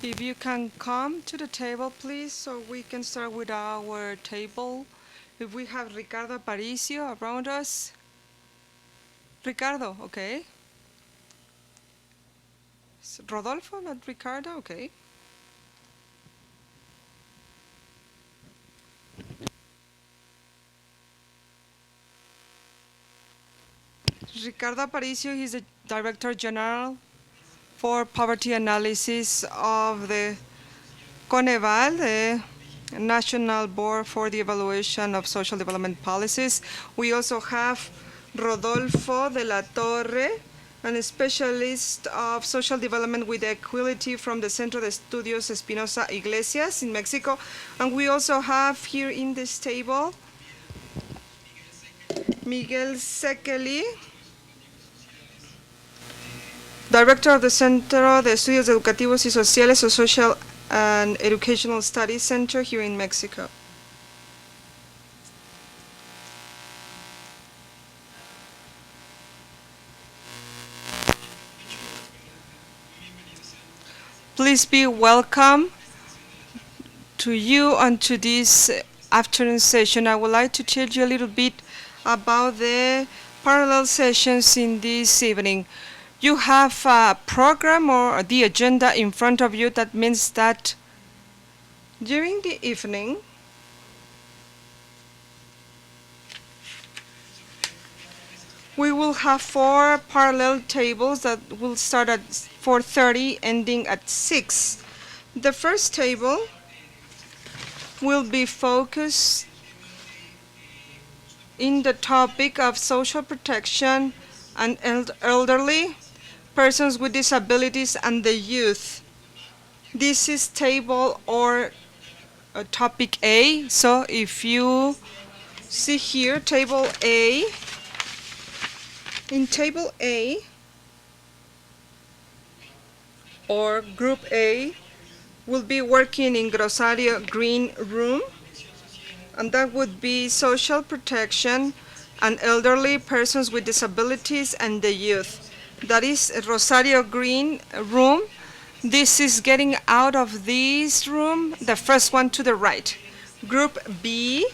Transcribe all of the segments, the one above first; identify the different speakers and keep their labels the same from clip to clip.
Speaker 1: If you can come to the table, please, so we can start with our table. If we have Ricardo Aparicio around us. Ricardo, okay. Rodolfo, not Ricardo, okay. Ricardo Aparicio, he's the Director General for Poverty Analysis of the CONEVAL, the National Board for the Evaluation of Social Development Policies. We also have Rodolfo de la Torre, a specialist of social development with equality from the Centro de Estudios Espinosa Yglesias in Mexico. And we also have here in this table Miguel Székely, Director of the Centro de Estudios Educativos y Sociales, or Social and Educational Studies Center here in Mexico. Please be welcome to you and to this afternoon session. I would like to tell you a little bit about the parallel sessions in this evening. You have a program or the agenda in front of you. That means that during the evening, we will have 4 parallel tables that will start at 4:30, ending at 6. The first table will be focused in the topic of social protection and elderly, persons with disabilities, and the youth. This is table or topic A. So if you see here, table A, in table A, or group A, will be working in Rosario Green Room, and that would be social protection and elderly, persons with disabilities, and the youth. That is Rosario Green Room. This is getting out of this room, the first one to the right. Group B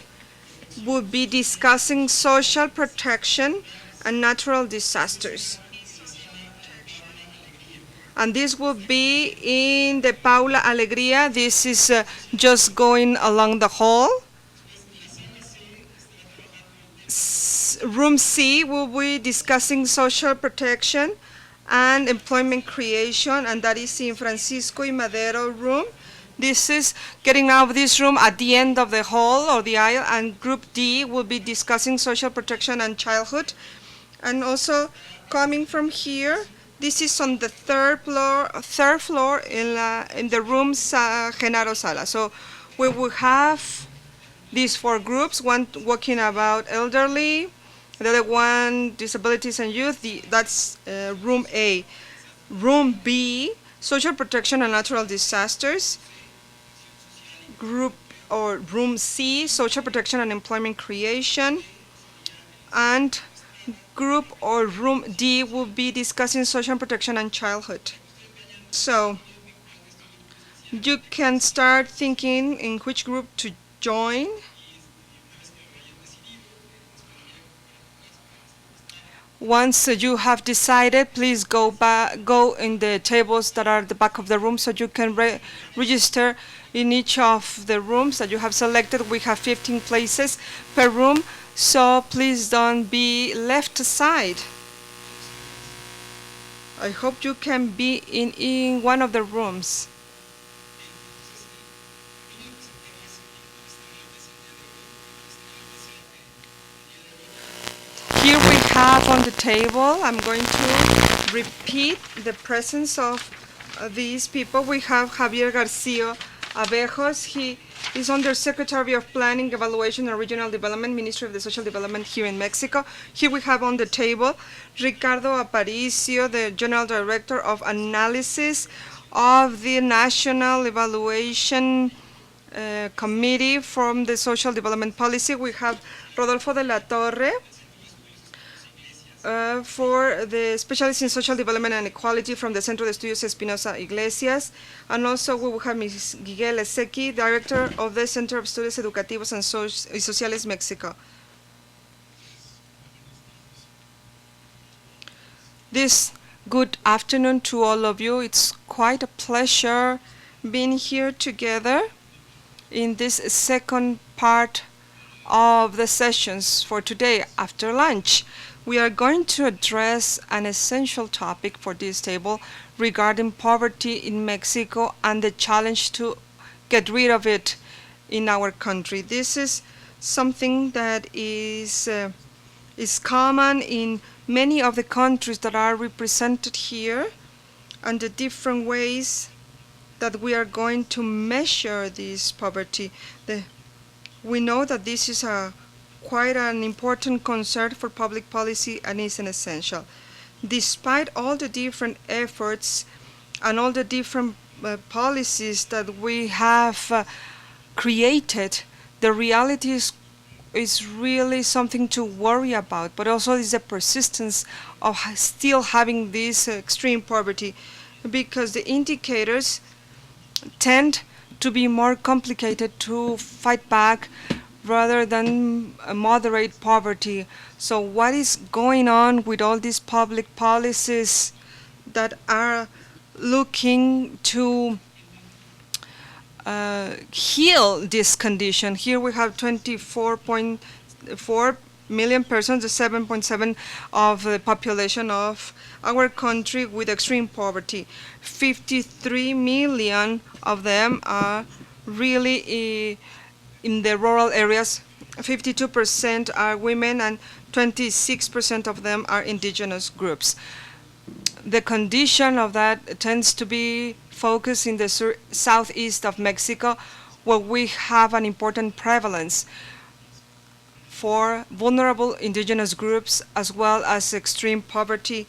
Speaker 1: would be discussing social protection and natural disasters. And this will be in the Paula Alegría. This is just going along the hall. Room C will be discussing social protection and employment creation, and that is in Francisco y Madero room. This is getting out of this room at the end of the hall or the aisle, and group D will be discussing social protection and childhood. And also coming from here, this is on the third floor in the room Genaro Sala. So we will have these 4 groups, one talking about elderly, the other one disabilities and youth. That's room A. Room B, social protection and natural disasters. Group or room C, social protection and employment creation. And group or room D will be discussing social protection and childhood. So you can start thinking in which group to join. Once you have decided, please go in the tables that are at the back of the room, so you can register in each of the rooms that you have selected. We have 15 places per room, so please don't be left aside. I hope you can be in one of the rooms. Here we have on the table, I'm going to repeat the presence of these people. We have Javier García Bejos. He is Undersecretary of Planning, Evaluation, and Regional Development, Ministry of the Social Development here in Mexico. Here we have on the table Ricardo Aparicio, the General Director of Analysis of the National Evaluation Committee from the Social Development Policy. We have Rodolfo de la Torre, for the specialist in social development and equality from the Centro de Estudios Espinosa Yglesias. And also we will have Ms. Miguel, Székely, Director of the Center of Estudios Educativos y Sociales Mexico. This good afternoon to all of you. It's quite a pleasure being here together in this second part of the sessions for today after lunch. We are going to address an essential topic for this table regarding poverty in Mexico and the challenge to get rid of it in our country. This is something that is common in many of the countries that are represented here, and the different ways that we are going to measure this poverty. We know that this is quite an important concern for public policy and is an essential. Despite all the different efforts and all the different policies that we have created, the reality is really something to worry about, but also is the persistence of still having this extreme poverty, because the indicators tend to be more complicated to fight back rather than moderate poverty. So what is going on with all these public policies that are looking to heal this condition? Here we have 24.4 million persons, the 7.7 of the population of our country with extreme poverty. 53 million of them are really in the rural areas. 52% are women and 26% of them are indigenous groups. The condition of that tends to be focused in the southeast of Mexico, where we have an important prevalence for vulnerable indigenous groups, as well as extreme poverty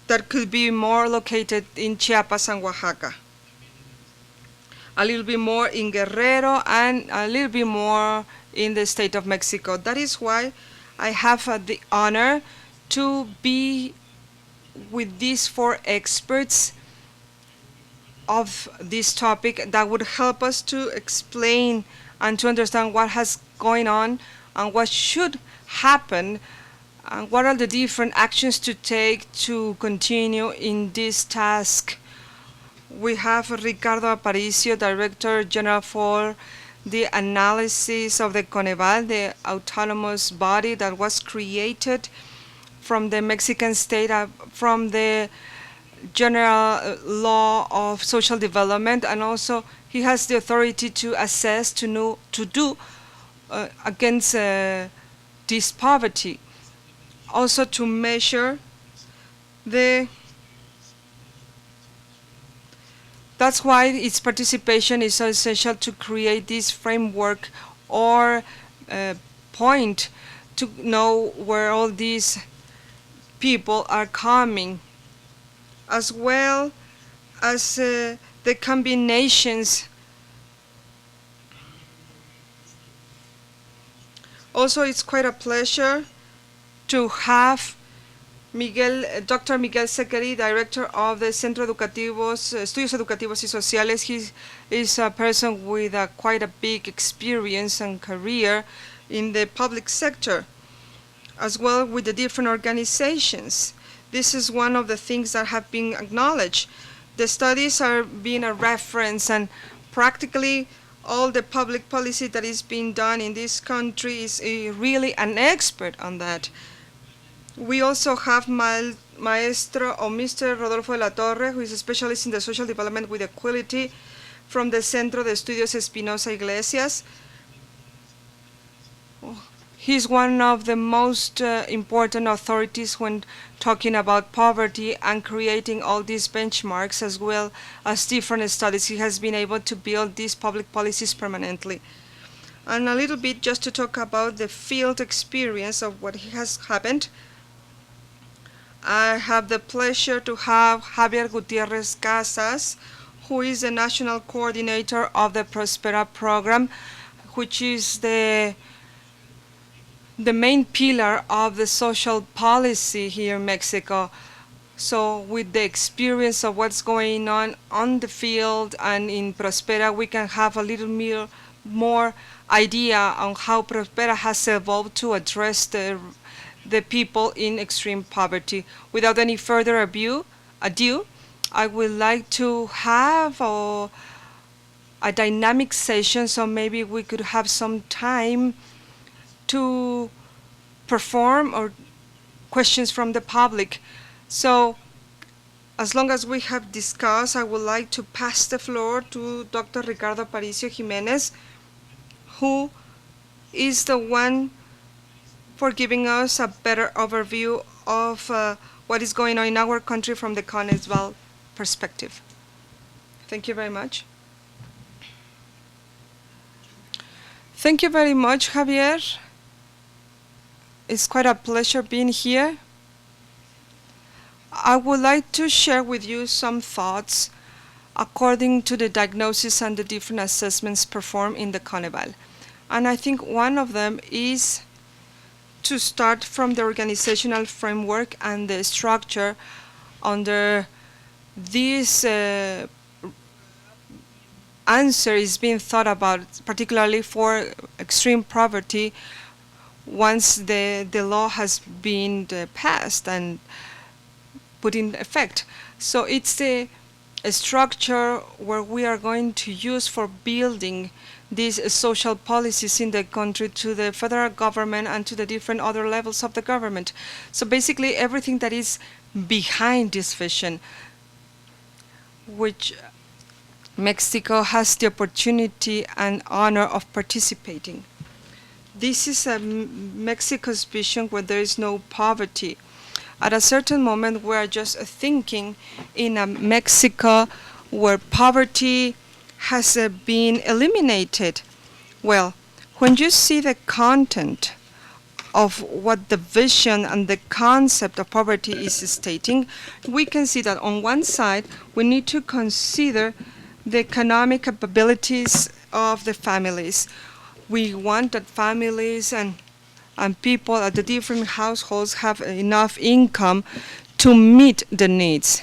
Speaker 1: that could be more located in Chiapas and Oaxaca, a little bit more in Guerrero, and a little bit more in the state of Mexico. That is why I have the honor to be with these four experts of this topic that would help us to explain and to understand what has going on and what should happen and what are the different actions to take to continue in this task. We have Ricardo Aparicio, Director General for the Analysis of the CONEVAL, the autonomous body that was created from the Mexican state, from the general law of social development, and also he has the authority to assess, to do against this poverty, also to measure that's why its participation is so essential, to create this framework or point to know where all these people are coming, as well as the combinations. Also, it's quite a pleasure to have Miguel, Dr. Miguel Székely, Director of the Centro Educativos, Estudios Educativos y Sociales. He is a person with quite a big experience and career in the public sector, as well with the different organizations. This is one of the things that have been acknowledged. The studies are being a reference, and practically all the public policy that is being done in this country is really an expert on that. We also have Maestro or Mr. Rodolfo de la Torre, who is a specialist in the social development with equality from the Centro de Estudios Espinosa Yglesias. He's one of the most important authorities when talking about poverty and creating all these benchmarks, as well as different studies. He has been able to build these public policies permanently. And a little bit just to talk about the field experience of what has happened. I have the pleasure to have Javier Gutiérrez Casas, who is the national coordinator of the PROSPERA program, which is the the main pillar of the social policy here in Mexico. So with the experience of what's going on the field and in Prospera, we can have a little more idea on how Prospera has evolved to address the people in extreme poverty. Without any further ado, I would like to have a dynamic session, so maybe we could have some time to perform or questions from the public. So as long as we have discussed, I would like to pass the floor to Dr. Ricardo Aparicio Jiménez, who is the one for giving us a better overview of what is going on in our country from the CONEVAL perspective. Thank you very much. Thank you very much, Javier. It's quite a pleasure being here. I would like to share with you some thoughts according to the diagnosis and the different assessments performed in the CONEVAL. And I think one of them is to start from the organizational framework and the structure under this answer is being thought about, particularly for extreme poverty, once the law has been passed and put in effect. So it's a structure where we are going to use for building these social policies in the country to the federal government and to the different other levels of the government. So basically everything that is behind this vision, which Mexico has the opportunity and honor of participating. This is Mexico's vision where there is no poverty. At a certain moment, we are just thinking in a Mexico where poverty has been eliminated. Well, when you see the content of what the vision and the concept of poverty is stating, we can see that on one side, we need to consider the economic capabilities of the families. We want that families and people at the different households have enough income to meet the needs,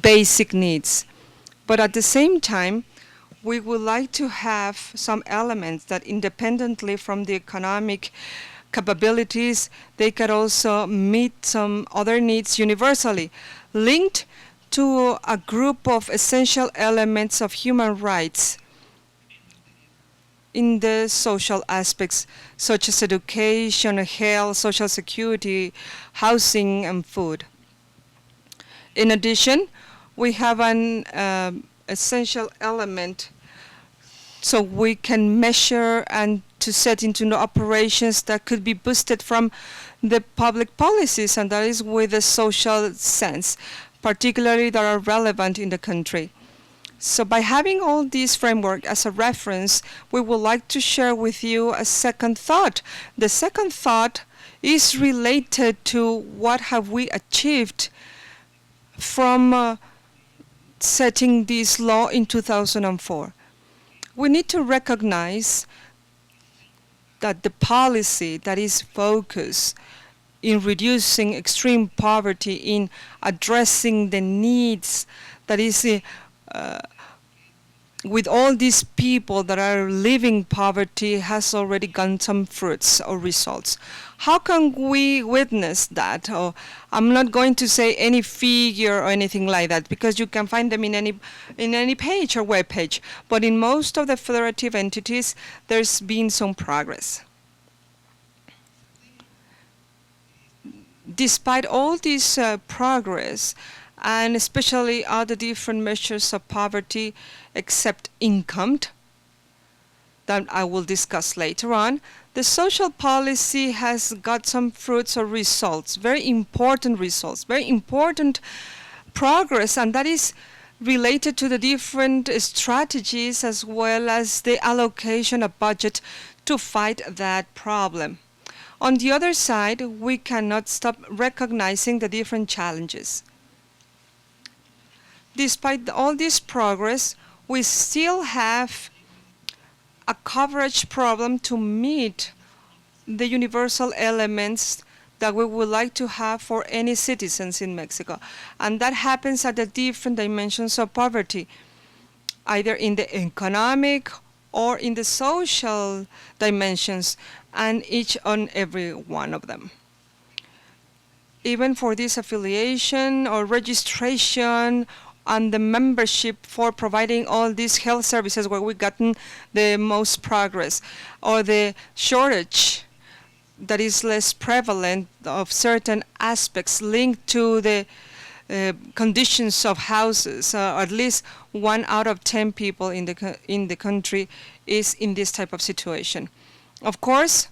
Speaker 1: basic needs. But at the same time, we would like to have some elements that independently from the economic capabilities, they can also meet some other needs universally, linked to a group of essential elements of human rights in the social aspects, such as education, health, social security, housing, and food. In addition, we have an essential element so we can measure and to set into operations that could be boosted from the public policies, and that is with a social sense, particularly that are relevant in the country. So by having all these framework as a reference, we would like to share with you a second thought. The second thought is related to what have we achieved from setting this law in 2004. We need to recognize that the policy that is focused in reducing extreme poverty, in addressing the needs that is with all these people that are living poverty has already gotten some fruits or results. How can we witness that? Oh, I'm not going to say any figure or anything like that, because you can find them in any page or web page. But in most of the federative entities, there's been some progress. Despite all this progress, and especially all the different measures of poverty except income, that I will discuss later on, the social policy has got some fruits or results, very important results, very important progress, and that is related to the different strategies as well as the allocation of budget to fight that problem. On the other side, we cannot stop recognizing the different challenges. Despite all this progress, we still have a coverage problem to meet the universal elements that we would like to have for any citizens in Mexico. And that happens at the different dimensions of poverty, either in the economic or in the social dimensions, and each and every one of them. Even for this affiliation or registration and the membership for providing all these health services where we've gotten the most progress, or the shortage that is less prevalent of certain aspects linked to the conditions of houses. At least 1 out of 10 people in the country is in this type of situation. Of course,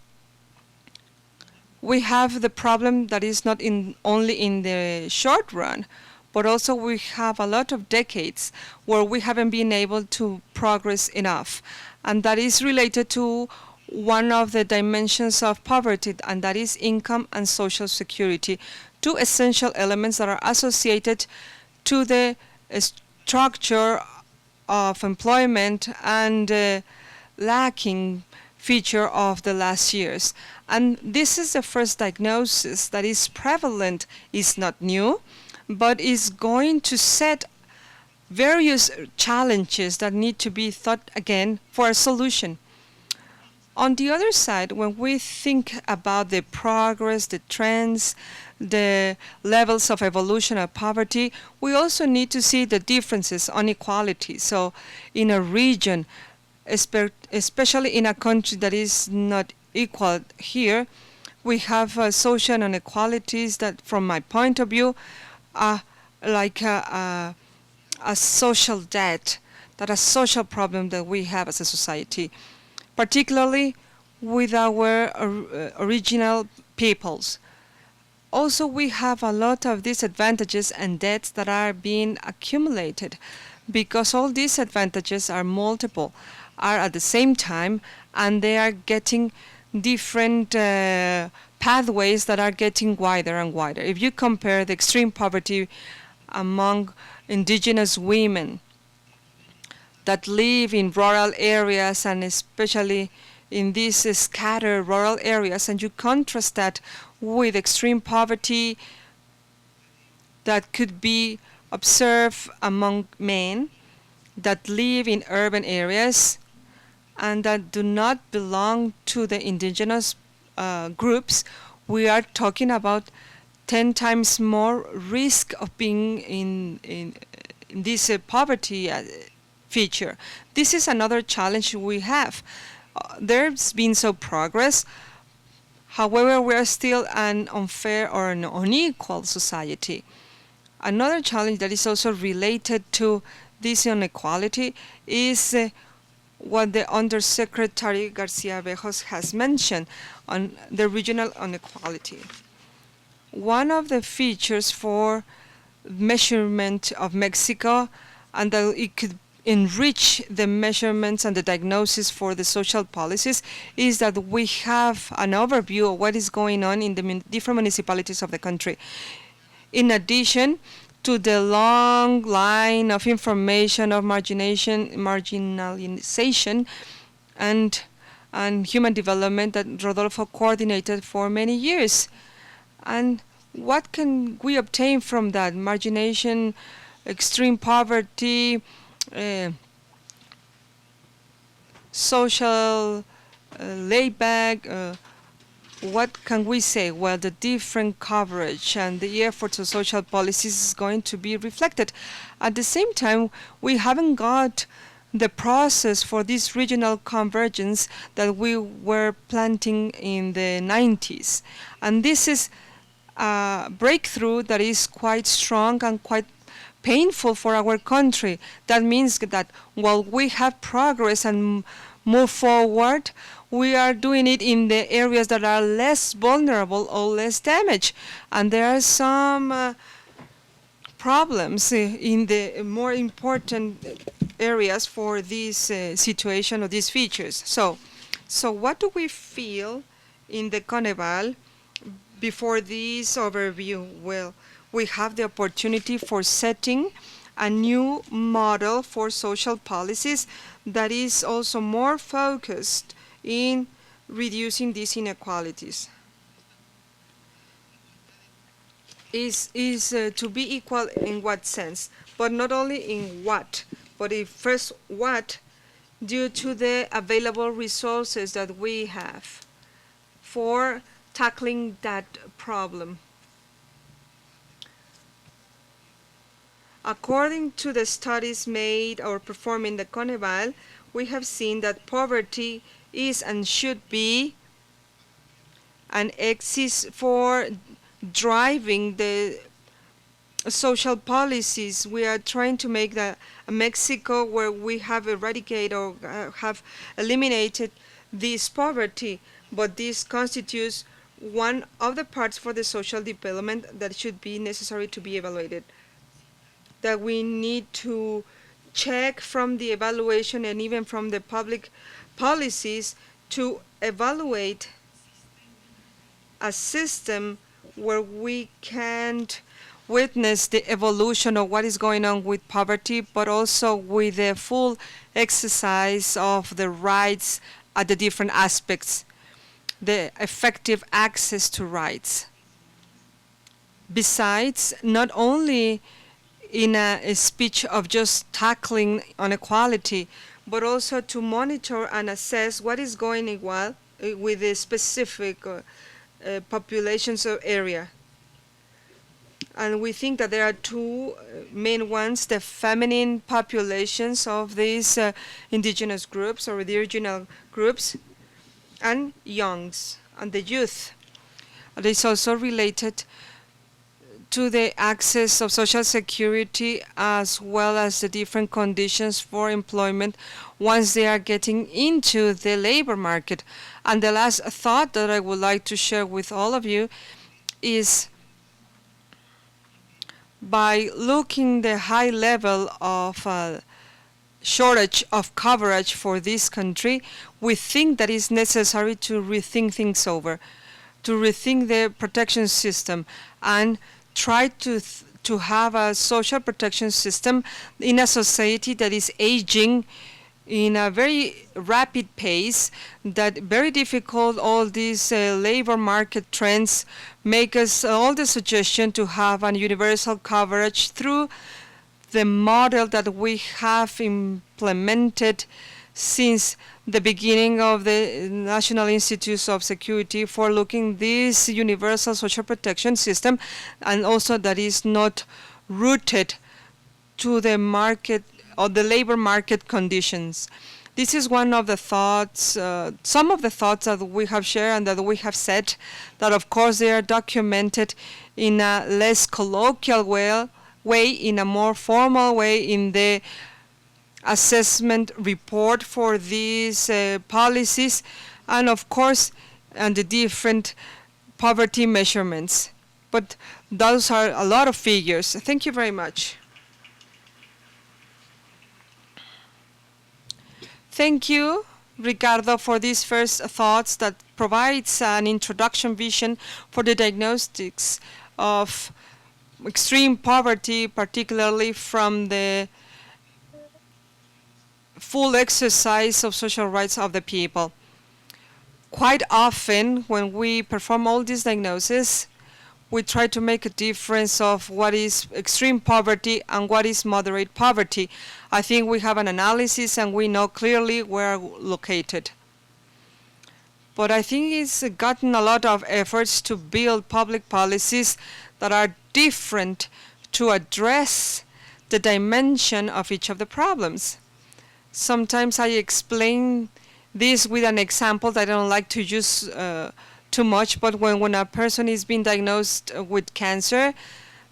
Speaker 1: we have the problem that is not only in the short run, but also we have a lot of decades where we haven't been able to progress enough. And that is related to one of the dimensions of poverty, and that is income and social security, two essential elements that are associated to the structure of employment and lacking feature of the last years. And this is the first diagnosis that is prevalent, is not new, but is going to set various challenges that need to be thought again for a solution. On the other side, when we think about the progress, the trends, the levels of evolution of poverty, we also need to see the differences on equality. So in a region, especially in a country that is not equal here, we have social inequalities that, from my point of view, are like a social debt, that a social problem that we have as a society, particularly with our original peoples. Also, we have a lot of disadvantages and debts that are being accumulated, because all these advantages are multiple, are at the same time, and they are getting different pathways that are getting wider and wider. If you compare the extreme poverty among indigenous women that live in rural areas, and especially in these scattered rural areas, and you contrast that with extreme poverty that could be observed among men that live in urban areas and that do not belong to the indigenous groups, we are talking about 10 times more risk of being in this poverty feature. This is another challenge we have. There's been some progress. However, we are still an unfair or an unequal society. Another challenge that is also related to this inequality is what the Undersecretary García Bejos has mentioned on the regional inequality. One of the features for measurement of Mexico, and that it could enrich the measurements and the diagnosis for the social policies, is that we have an overview of what is going on in the different municipalities of the country. In addition to the long line of information of marginalization and human development that Rodolfo coordinated for many years. And what can we obtain from that? Margination, extreme poverty, social layback, what can we say? Well, the different coverage and the efforts of social policies is going to be reflected. At the same time, we haven't got the process for this regional convergence that we were planting in the 90s. And this is a breakthrough that is quite strong and quite painful for our country. That means that while we have progress and move forward, we are doing it in the areas that are less vulnerable or less damaged. And there are some problems in the more important areas for this situation or these features. So what do we feel in the CONEVAL before this overview? Well, we have the opportunity for setting a new model for social policies that is also more focused in reducing these inequalities. Is to be equal in what sense? But not only in what, but in first what, due to the available resources that we have for tackling that problem. According to the studies made or performed in the CONEVAL, we have seen that poverty is and should be an axis for driving the social policies. We are trying to make a Mexico where we have eradicated or have eliminated this poverty, but this constitutes one of the parts for the social development that should be necessary to be evaluated. That we need to check from the evaluation and even from the public policies to evaluate a system where we can't witness the evolution of what is going on with poverty, but also with the full exercise of the rights at the different aspects, the effective access to rights. Besides, not only in a speech of just tackling inequality, but also to monitor and assess what is going on with the specific populations or area. And we think that there are two main ones: the feminine populations of these indigenous groups or the regional groups, and youngs and the youth. It is also related to the access of social security as well as the different conditions for employment once they are getting into the labor market. And the last thought that I would like to share with all of you is, by looking the high level of shortage of coverage for this country, we think that it's necessary to rethink things over, to rethink the protection system and try to have a social protection system in a society that is aging in a very rapid pace, that very difficult. All these labor market trends make us all the suggestion to have a universal coverage through the model that we have implemented since the beginning of the National Institutes of Security for looking this universal social protection system, and also that is not rooted to the market or the labor market conditions. This is one of the thoughts, some of the thoughts that we have shared and that we have said, that of course they are documented in a less colloquial way, in a more formal way in the assessment report for these policies, and of course and the different poverty measurements. But those are a lot of figures. Thank you very much. Thank you, Ricardo, for these first thoughts that provides an introduction vision for the diagnostics of extreme poverty, particularly from the full exercise of social rights of the people. Quite often, when we perform all these diagnoses, we try to make a difference of what is extreme poverty and what is moderate poverty. I think we have an analysis and we know clearly where located. But I think it's gotten a lot of efforts to build public policies that are different to address the dimension of each of the problems. Sometimes I explain this with an example that I don't like to use too much, but when a person is being diagnosed with cancer,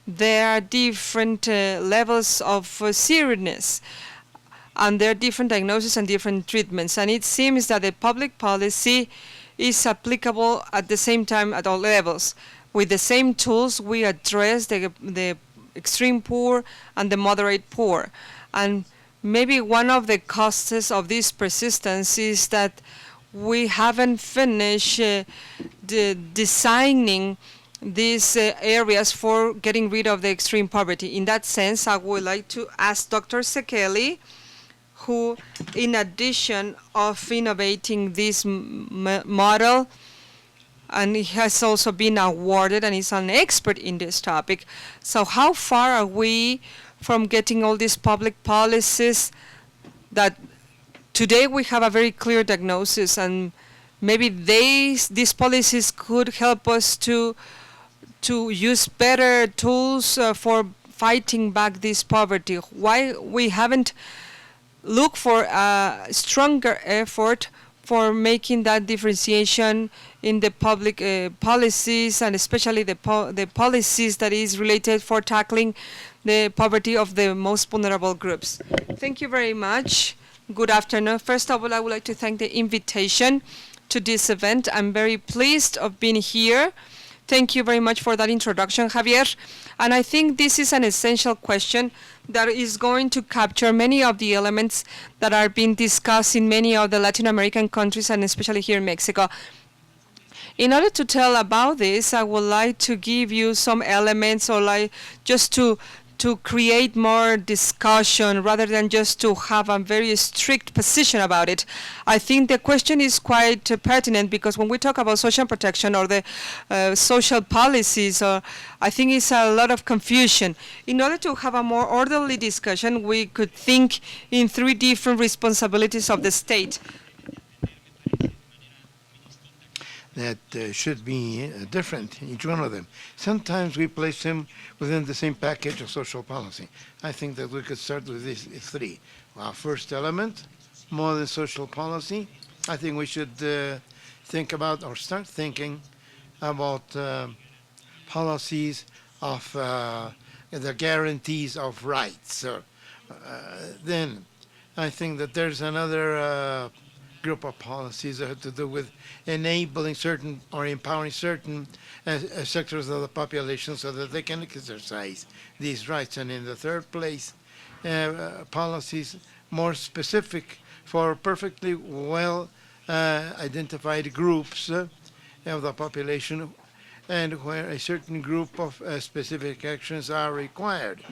Speaker 1: there are different levels of seriousness, and there are different diagnoses and different treatments, and it seems that the public policy is applicable at the same time at all levels. With the same tools, we address the extreme poor and the moderate poor. And maybe one of the causes of this persistence is that we haven't finished designing these areas for getting rid of the extreme poverty. In that sense, I would like to ask Dr. Székely, who, in addition of innovating this model, and he has also been awarded and is an expert in this topic. So how far are we from getting all these public policies that today we have a very clear diagnosis, and maybe these policies could help us to use better tools for fighting back this poverty? Why we haven't looked for a stronger effort for making that differentiation in the public policies, and especially the policies that is related for tackling the poverty of the most vulnerable groups? Thank you very much. Good afternoon. First of all, I would like to thank the invitation to this event. I'm very pleased of being here. Thank you very much for that introduction, Javier. And I think this is an essential question that is going to capture many of the elements that are being discussed in many of the Latin American countries, and especially here in Mexico. In order to tell about this, I would like to give you some elements, or like just to create more discussion rather than just to have a very strict position about it. I think the question is quite pertinent, because when we talk about social protection or the social policies, I think it's a lot of confusion. In order to have a more orderly discussion, we could think in three different responsibilities of the state.
Speaker 2: That should be different, each one of them. Sometimes we place them within the same package of social policy. I think that we could start with these three. Our first element, more than social policy, I think we should think about, or start thinking about policies of the guarantees of rights. Then I think that there's another group of policies that have to do with enabling certain or empowering certain sectors of the population so that they can exercise these rights. And in the third place, policies more specific for perfectly well identified groups of the population, and where a certain group of specific actions are required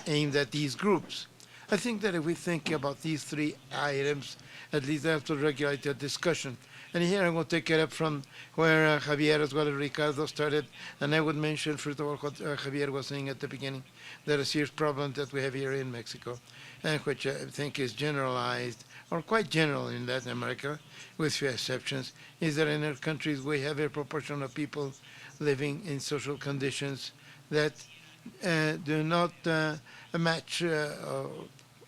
Speaker 2: aimed at these groups. I think that if we think about these three items, at least they have to regulate the discussion. And here I'm going to take it up from where Javier as well as Ricardo started. And I would mention, first of all, what Javier was saying at the beginning, that a serious problem that we have here in Mexico, and which I think is generalized, or quite general in Latin America, with few exceptions, is that in our countries we have a proportion of people living in social conditions that do not match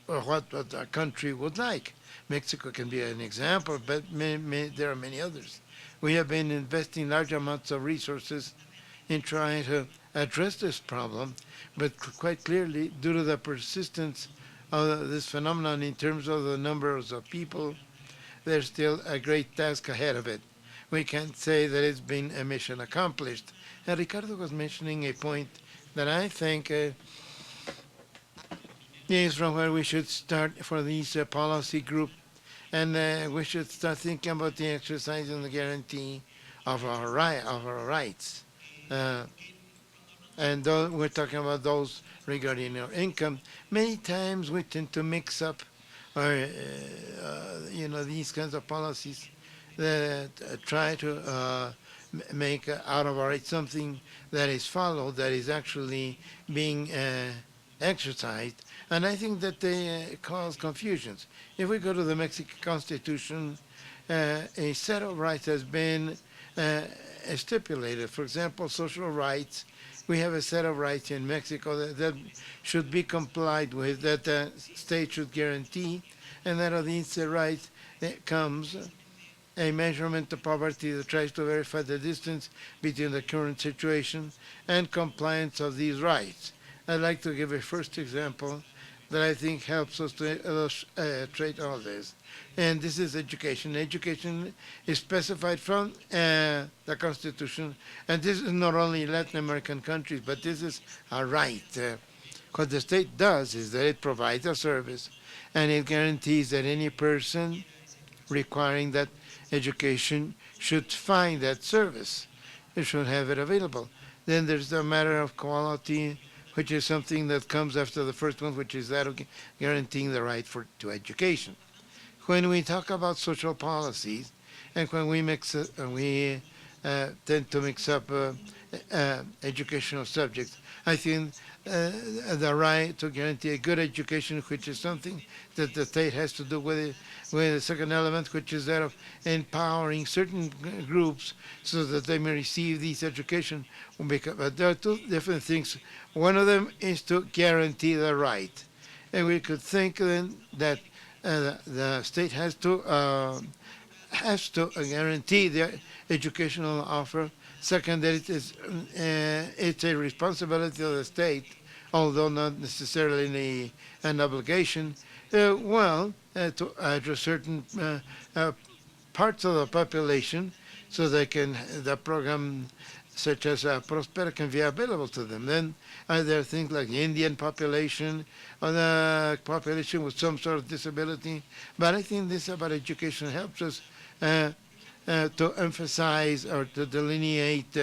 Speaker 2: what a country would like. Mexico can be an example, but there are many others. We have been investing large amounts of resources in trying to address this problem, but quite clearly, due to the persistence of this phenomenon in terms of the numbers of people, there's still a great task ahead of it. We can't say that it's been a mission accomplished. And Ricardo was mentioning a point that I think is from where we should start for these policy group, and we should start thinking about the exercise and the guarantee of our rights. And we're talking about those regarding our income. Many times we tend to mix up, these kinds of policies that try to make out of our rights something that is followed, that is actually being exercised. And I think that they cause confusions. If we go to the Mexican Constitution, a set of rights has been stipulated. For example, social rights. We have a set of rights in Mexico that should be complied with, that the state should guarantee, and that of these rights comes a measurement of poverty that tries to verify the distance between the current situation and compliance of these rights. I'd like to give a first example that I think helps us to illustrate all this. And this is education. Education is specified from the Constitution, and this is not only in Latin American countries, but this is a right. What the state does is that it provides a service, and it guarantees that any person requiring that education should find that service. It should have it available. Then there's the matter of quality, which is something that comes after the first one, which is that of guaranteeing the right to education. When we talk about social policies, and when we tend to mix up educational subjects, I think the right to guarantee a good education, which is something that the state has to do with the second element, which is that of empowering certain groups so that they may receive this education. But there are two different things. One of them is to guarantee the right. And we could think then that the state has to guarantee the educational offer. Second, that it's a responsibility of the state, although not necessarily an obligation, to address certain parts of the population so the program such as PROSPERA can be available to them. Then there are things like the Indian population or the population with some sort of disability. But I think this about education helps us to emphasize or to delineate.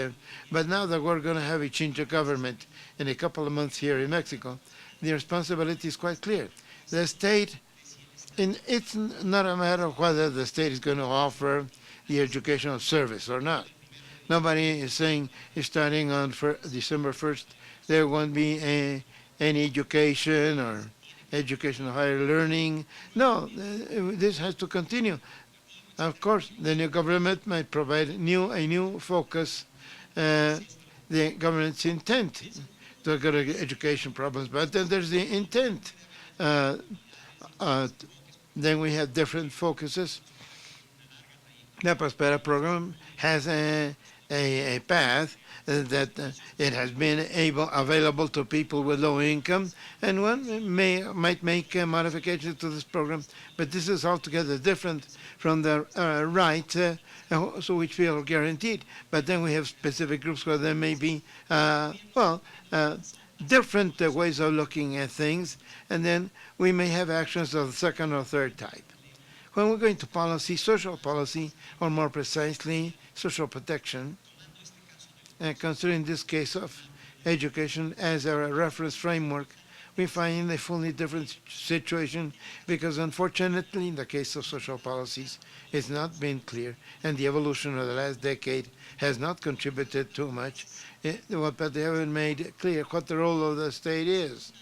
Speaker 2: But now that we're going to have a change of government in a couple of months here in Mexico, the responsibility is quite clear. The state, it's not a matter of whether the state is going to offer the educational service or not. Nobody is saying starting on December 1st there won't be any education or education of higher learning. No, this has to continue. Of course, the new government might provide a new focus, the government's intent to address education problems, but then there's the intent. Then we have different focuses. The PROSPERA program has a path that it has been available to people with low income, and one might make modifications to this program, but this is altogether different from the right, so which feel guaranteed. But then we have specific groups where there may be, different ways of looking at things, and then we may have actions of the second or third type. When we're going to policy, social policy, or more precisely, social protection, considering this case of education as a reference framework, we find a fully different situation because unfortunately in the case of social policies it's not been clear and the evolution of the last decade has not contributed too much, but they haven't made clear what the role of the state is.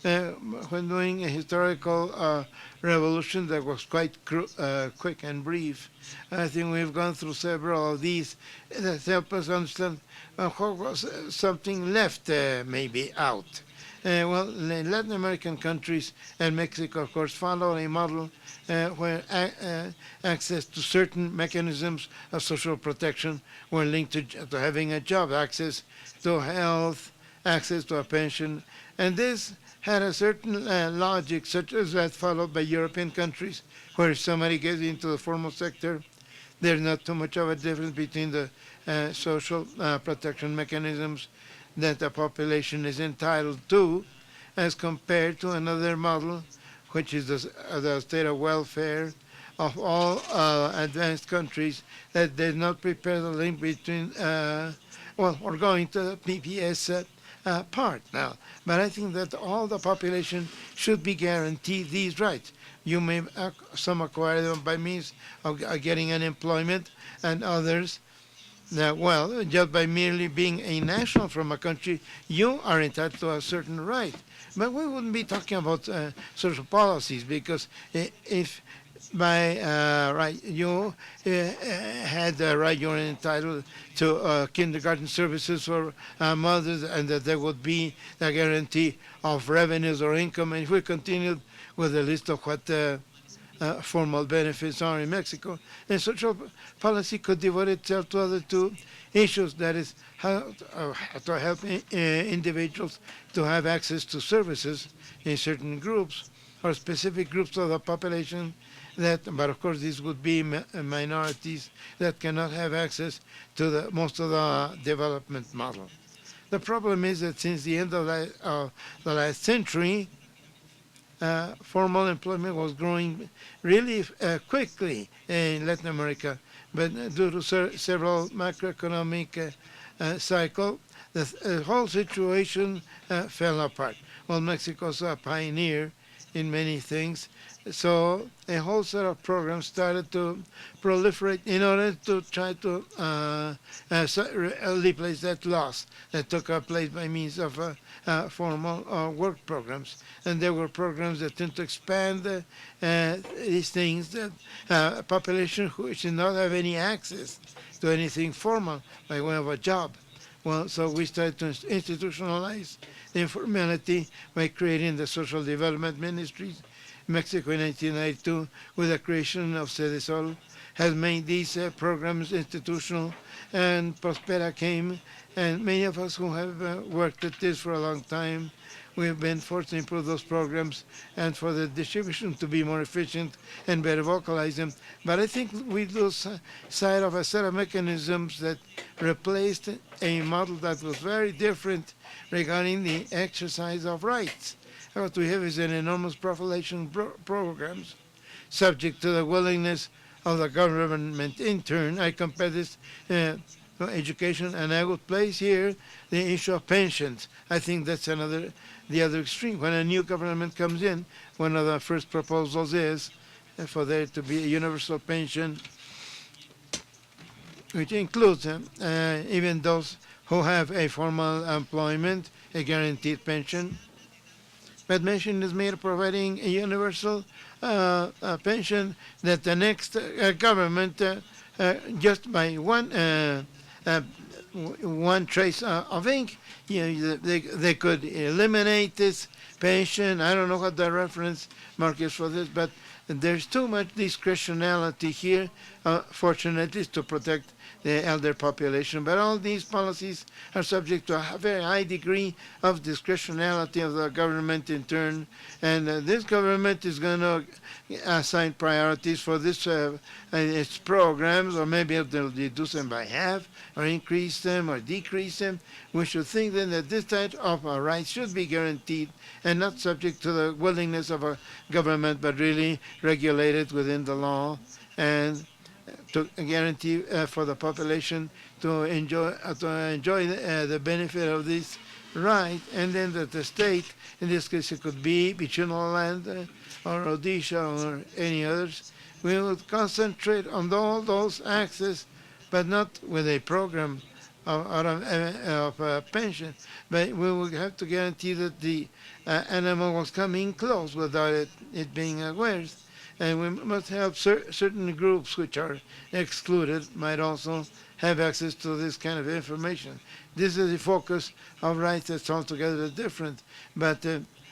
Speaker 2: When doing a historical revolution that was quite quick and brief, I think we've gone through several of these that help us understand what was something left maybe out. Well, in Latin American countries and Mexico, of course, follow a model where access to certain mechanisms of social protection were linked to having a job, access to health, access to a pension, and this had a certain logic, such as that followed by European countries, where if somebody gets into the formal sector, there's not too much of a difference between the social protection mechanisms that the population is entitled to, as compared to another model, which is the state of welfare of all advanced countries that did not prepare the link between, we're going to the PPS part now. But I think that all the population should be guaranteed these rights. You may, some acquire them by means of getting unemployment, and others, just by merely being a national from a country, you are entitled to a certain right. But we wouldn't be talking about social policies, because if by right you had the right, you're entitled to kindergarten services for mothers, and that there would be a guarantee of revenues or income. And if we continued with a list of what formal benefits are in Mexico, and social policy could devote itself to other two issues, that is how to help individuals to have access to services in certain groups or specific groups of the population but of course these would be minorities that cannot have access to most of the development model. The problem is that since the end of the last century, formal employment was growing really quickly in Latin America, but due to several macroeconomic cycle, the whole situation fell apart. Well, Mexico's a pioneer in many things, so a whole set of programs started to proliferate in order to try to replace that loss that took place by means of formal work programs. And there were programs that tend to expand these things, that a population which did not have any access to anything formal by way of a job. Well, so we started to institutionalize the informality by creating the social development ministries. Mexico in 1992, with the creation of CEDESOL, has made these programs institutional, and PROSPERA came, and many of us who have worked at this for a long time, we've been forced to improve those programs and for the distribution to be more efficient and better vocalize them. But I think we lose sight of a set of mechanisms that replaced a model that was very different regarding the exercise of rights. What we have is an enormous population programs subject to the willingness of the government in turn. I compare this to education, and I would place here the issue of pensions. I think that's the other extreme. When a new government comes in, one of the first proposals is for there to be a universal pension, which includes even those who have a formal employment, a guaranteed pension. But mention is made of providing a universal pension that the next government, just by one trace of ink, they could eliminate this pension. I don't know what the reference mark is for this, but there's too much discretionality here, fortunately, to protect the elder population. But all these policies are subject to a very high degree of discretionality of the government in turn. And this government is going to assign priorities for this its programs, or maybe they'll reduce them by half, or increase them, or decrease them. We should think then that this type of rights should be guaranteed and not subject to the willingness of a government, but really regulated within the law, and to guarantee for the population to enjoy the benefit of this right, and then that the state, in this case it could be Bichino land or Odisha or any others, we would concentrate on all those access, but not with a program of pension, but we will have to guarantee that the animal was coming close without it being worse. And we must have certain groups which are excluded might also have access to this kind of information. This is the focus of rights that's altogether different. But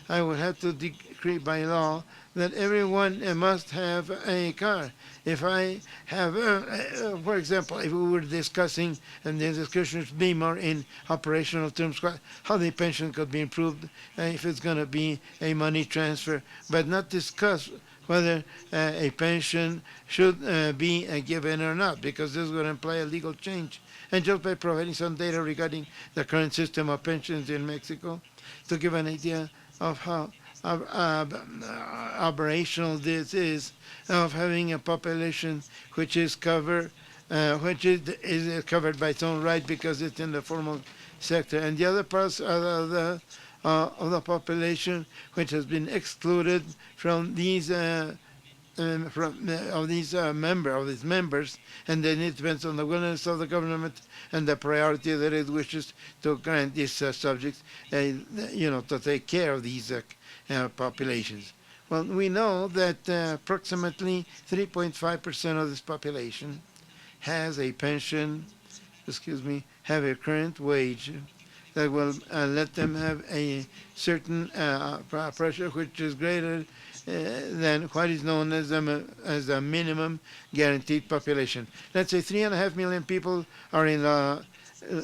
Speaker 2: I would have to decree by law that everyone must have a car. If I have, for example, if we were discussing, and the discussion should be more in operational terms, how the pension could be improved, if it's going to be a money transfer, but not discuss whether a pension should be given or not, because this would imply a legal change. And just by providing some data regarding the current system of pensions in Mexico, to give an idea of how operational this is, of having a population which is covered, which is covered by its own right because it's in the formal sector, and the other parts of the population which has been excluded from these members, and then it depends on the willingness of the government and the priority that it wishes to grant these subjects, to take care of these populations. Well, we know that approximately 3.5% of this population has a pension, have a current wage that will let them have a certain pressure which is greater than what is known as a minimum guaranteed population. Let's say 3.5 million people are in the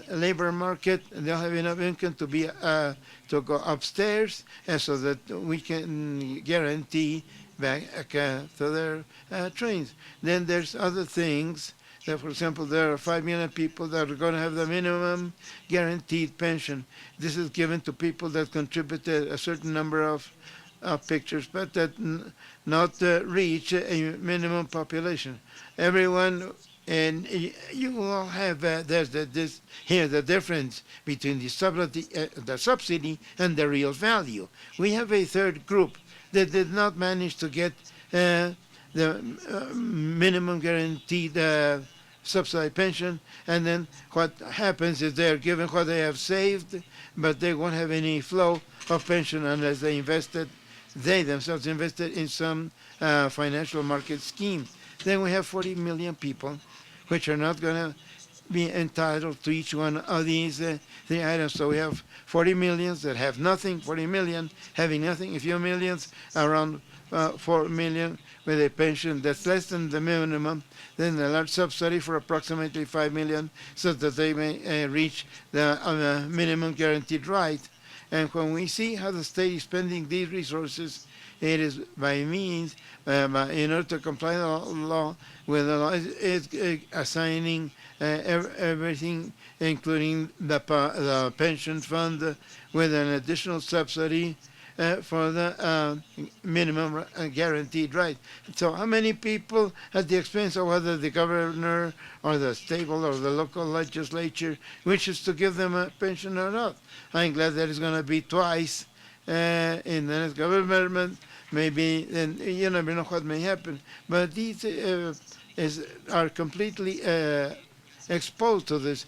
Speaker 2: labor market, and they'll have enough income to be to go upstairs, and so that we can guarantee back to their trains. Then there's other things. That, for example, there are 5 million people that are going to have the minimum guaranteed pension. This is given to people that contributed a certain number of pictures, but that not reach a minimum population. Everyone And you will have there's the difference between the subsidy and the real value. We have a third group that did not manage to get the minimum guaranteed subsidized pension, and then what happens is they're given what they have saved, but they won't have any flow of pension unless they themselves invested in some financial market scheme. Then we have 40 million people which are not going to be entitled to each one of these three items. So we have 40 millions that have nothing, 40 million having nothing, a few millions, around 4 million with a pension that's less than the minimum, then a large subsidy for approximately 5 million so that they may reach the minimum guaranteed right. And when we see how the state is spending these resources, it is by means, in order to comply with the law, it's assigning everything, including the pension fund, with an additional subsidy for the minimum guaranteed right. So how many people at the expense of whether the governor or the state or the local legislature wishes to give them a pension or not? I'm glad that it's going to be twice in the next government. Maybe, then you never know what may happen. But these are completely exposed to this.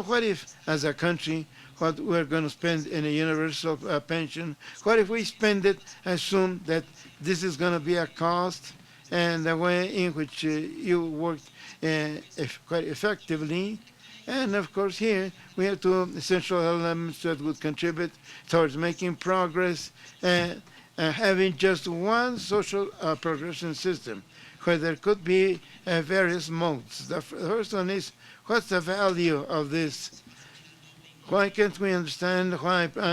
Speaker 2: What if, as a country, what we're going to spend in a universal pension, what if we spend it, assume that this is going to be a cost, and the way in which you worked quite effectively? And of course here we have two essential elements that would contribute towards making progress, having just one social progression system where there could be various modes. The first one is, what's the value of this? Why can't we understand why by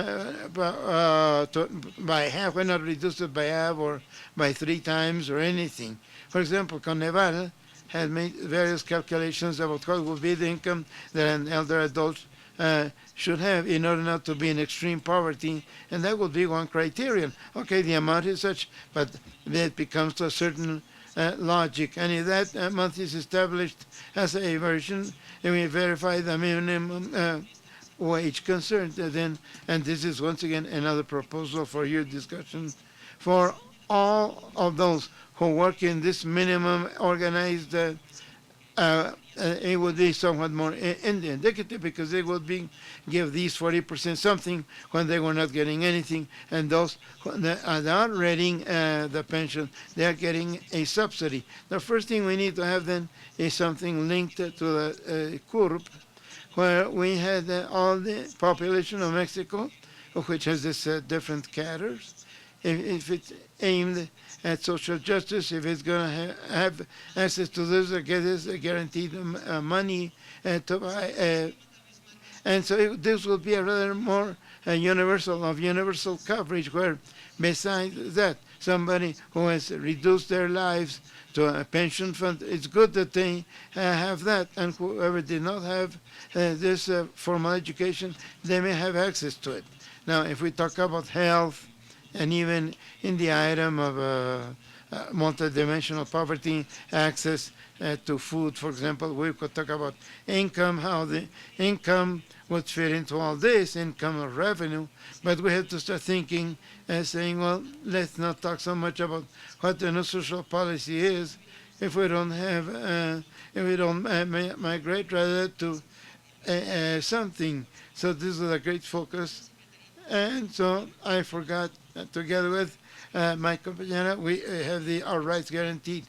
Speaker 2: half, why not reduce it by half or by 3 times or anything? For example, CONEVAL has made various calculations about what would be the income that an elder adult should have in order not to be in extreme poverty, and that would be one criterion. Okay, the amount is such, but it becomes to a certain logic, and if that amount is established as a version, and we verify the minimum wage concerned, then, and this is once again another proposal for your discussion, for all of those who work in this minimum organized, it would be somewhat more indicative, because they would give these 40% something when they were not getting anything, and those that are not getting the pension, they are getting a subsidy. The first thing we need to have then is something linked to the CURP, where we had all the population of Mexico, which has this different categories. If it's aimed at social justice, if it's going to have access to this or get this guaranteed money to buy, and so this will be a rather more universal coverage, where besides that, somebody who has reduced their lives to a pension fund, it's good that they have that, and whoever did not have this formal education, they may have access to it. Now, if we talk about health, and even in the item of multidimensional poverty, access to food, for example, we could talk about income, how the income would fit into all this, income or revenue, but we have to start thinking and saying, well, let's not talk so much about what the new social policy is if we don't have, if we don't migrate rather to something. So this is a great focus. And so I forgot, together with my compañera, we have our rights guaranteed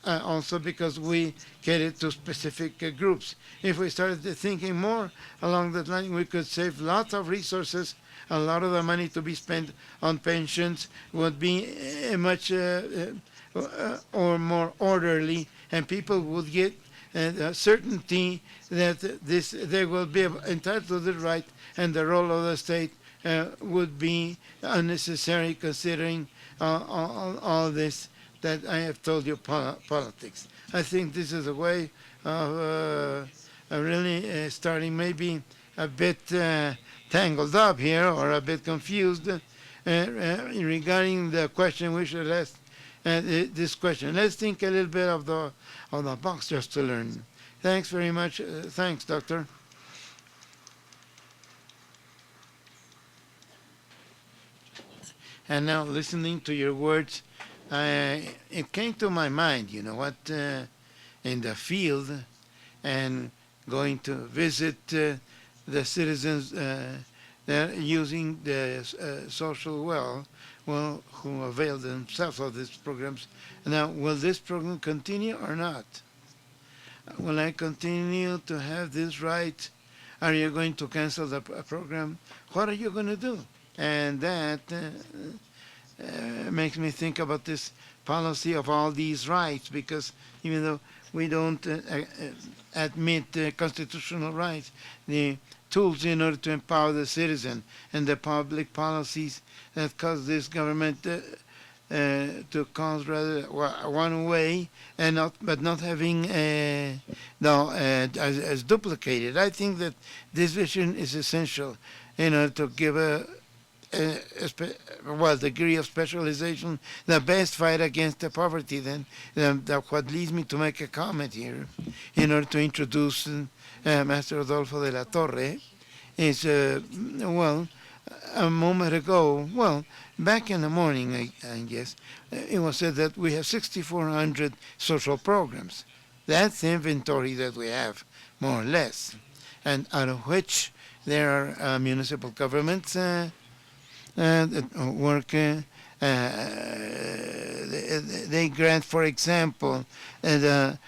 Speaker 2: also because we cater to specific groups. If we started thinking more along that line, we could save lots of resources. A lot of the money to be spent on pensions would be much or more orderly, and people would get certainty that they will be entitled to the right, and the role of the state would be unnecessary, considering all this that I have told you, politics. I think this is a way of really starting maybe a bit tangled up here, or a bit confused regarding the question we should ask. This question. Let's think a little bit of the box just to learn. Thanks very much. Thanks, Doctor. And now, listening to your words, it came to my mind, you know what, in the field and going to visit the citizens that are using the social well, who avail themselves of these programs. Now, will this program continue or not? Will I continue to have this right? Are you going to cancel the program? What are you going to do? And that makes me think about this policy of all these rights, because even though we don't admit constitutional rights, the tools in order to empower the citizen and the public policies that cause this government to cause rather one way and not having as duplicated. I think that this vision is essential in order to give a degree of specialization, the best fight against the poverty. Then what leads me to make a comment here, in order to introduce Master Rodolfo de la Torre, is a moment ago, back in the morning, I guess, it was said that we have 6,400 social programs. That's the inventory that we have, more or less, and out of which there are municipal governments that work. They grant, for example, the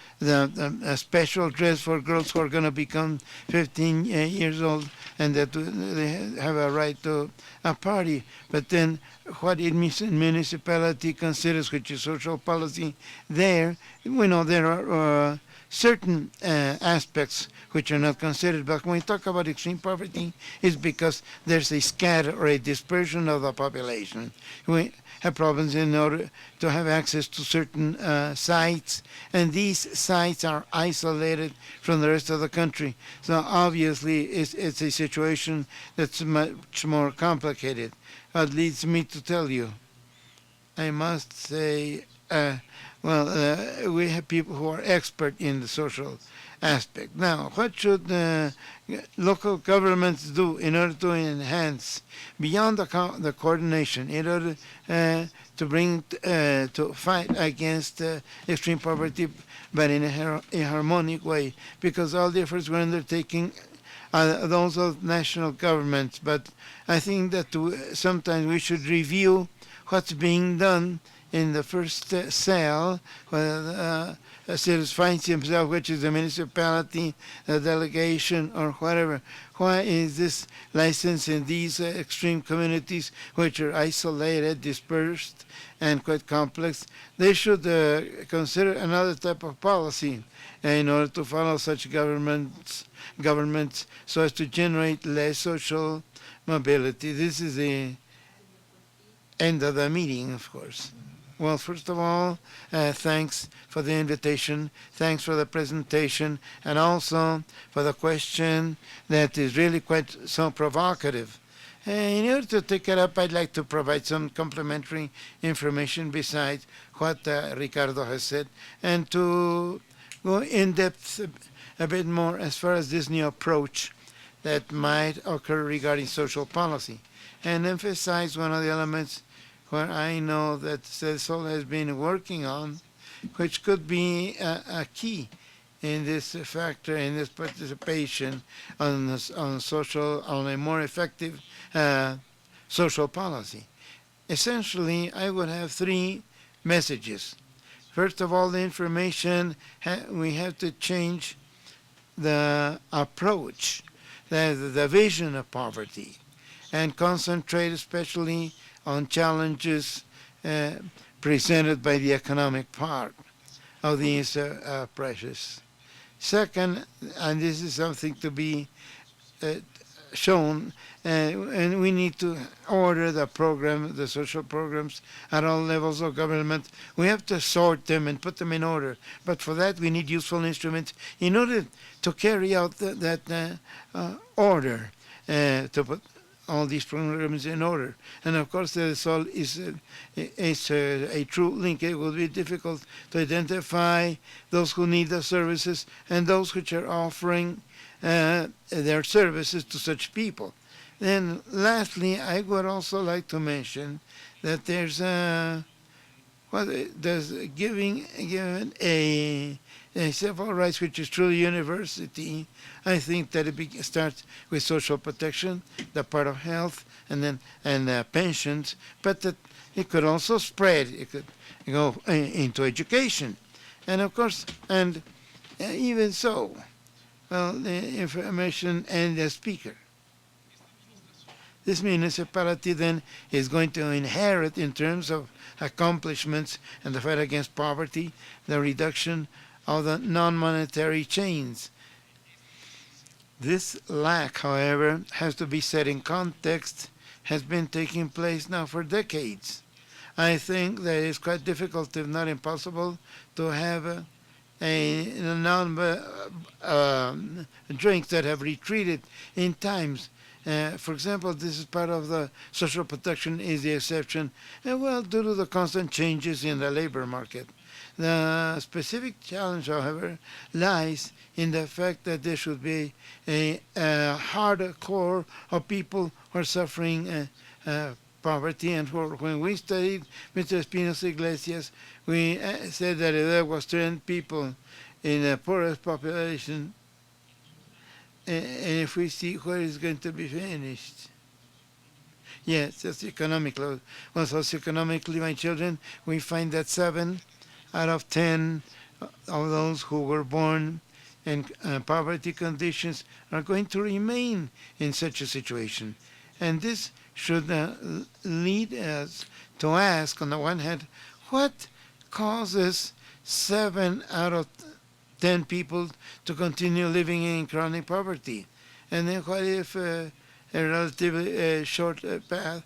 Speaker 2: special dress for girls who are going to become 15 years old, and that they have a right to a party. But then what a municipality considers, which is social policy, there are certain aspects which are not considered. But when we talk about extreme poverty, it's because there's a scatter or a dispersion of the population. We have problems in order to have access to certain sites, and these sites are isolated from the rest of the country. So obviously it's a situation that's much more complicated. That leads me to tell you, I must say, we have people who are expert in the social aspect. Now, what should local governments do in order to enhance, beyond the coordination, in order to bring to fight against extreme poverty, but in a harmonic way? Because all the efforts we're undertaking are those of national governments, but I think that sometimes we should review what's being done in the first cell, where a citizen finds himself, which is the municipality, the delegation, or whatever. Why is this license in these extreme communities, which are isolated, dispersed, and quite complex? They should consider another type of policy in order to follow such governments so as to generate less social mobility. This is the end of the meeting, of course. Well, first of all, thanks for the invitation, thanks for the presentation, and also for the question that is really quite so provocative. In order to take it up, I'd like to provide some complementary information besides what Ricardo has said, and to go in depth a bit more as far as this new approach that might occur regarding social policy, and emphasize one of the elements where I know that CESOL has been working on, which could be a key in this factor, in this participation on a more effective social policy. Essentially, I would have three messages. First of all, the information, we have to change the approach, the vision of poverty, and concentrate especially on challenges presented by the economic part of these pressures. Second, and this is something to be shown, and we need to order the social programs at all levels of government. We have to sort them and put them in order, but for that we need useful instruments in order to carry out that order, to put all these programs in order. And of course, the result is a true link. It will be difficult to identify those who need the services and those which are offering their services to such people. Then lastly, I would also like to mention that there's given a civil rights which is truly university. I think that it starts with social protection, the part of health, and pensions, but that it could also spread. It could go into education, and of course, and even so, well, the information and the speaker. This municipality then is going to inherit in terms of accomplishments and the fight against poverty, the reduction of the non-monetary chains. This lack, however, has to be set in context, has been taking place now for decades. I think that it's quite difficult, if not impossible, to have drinks that have retreated in times. For example, this is part of the social protection is the exception, well, due to the constant changes in the labor market. The specific challenge, however, lies in the fact that there should be a hard core of people who are suffering poverty. And when we studied Mr. Espinosa Yglesias, we said that if there was 10 people in the poorest population, and if we see where it's going to be finished. Yes, socioeconomically. Well, socioeconomically, my children, we find that 7 out of 10 of those who were born in poverty conditions are going to remain in such a situation. And this should lead us to ask, on the one hand, what causes 7 out of 10 people to continue living in chronic poverty? And then what if a relatively short path,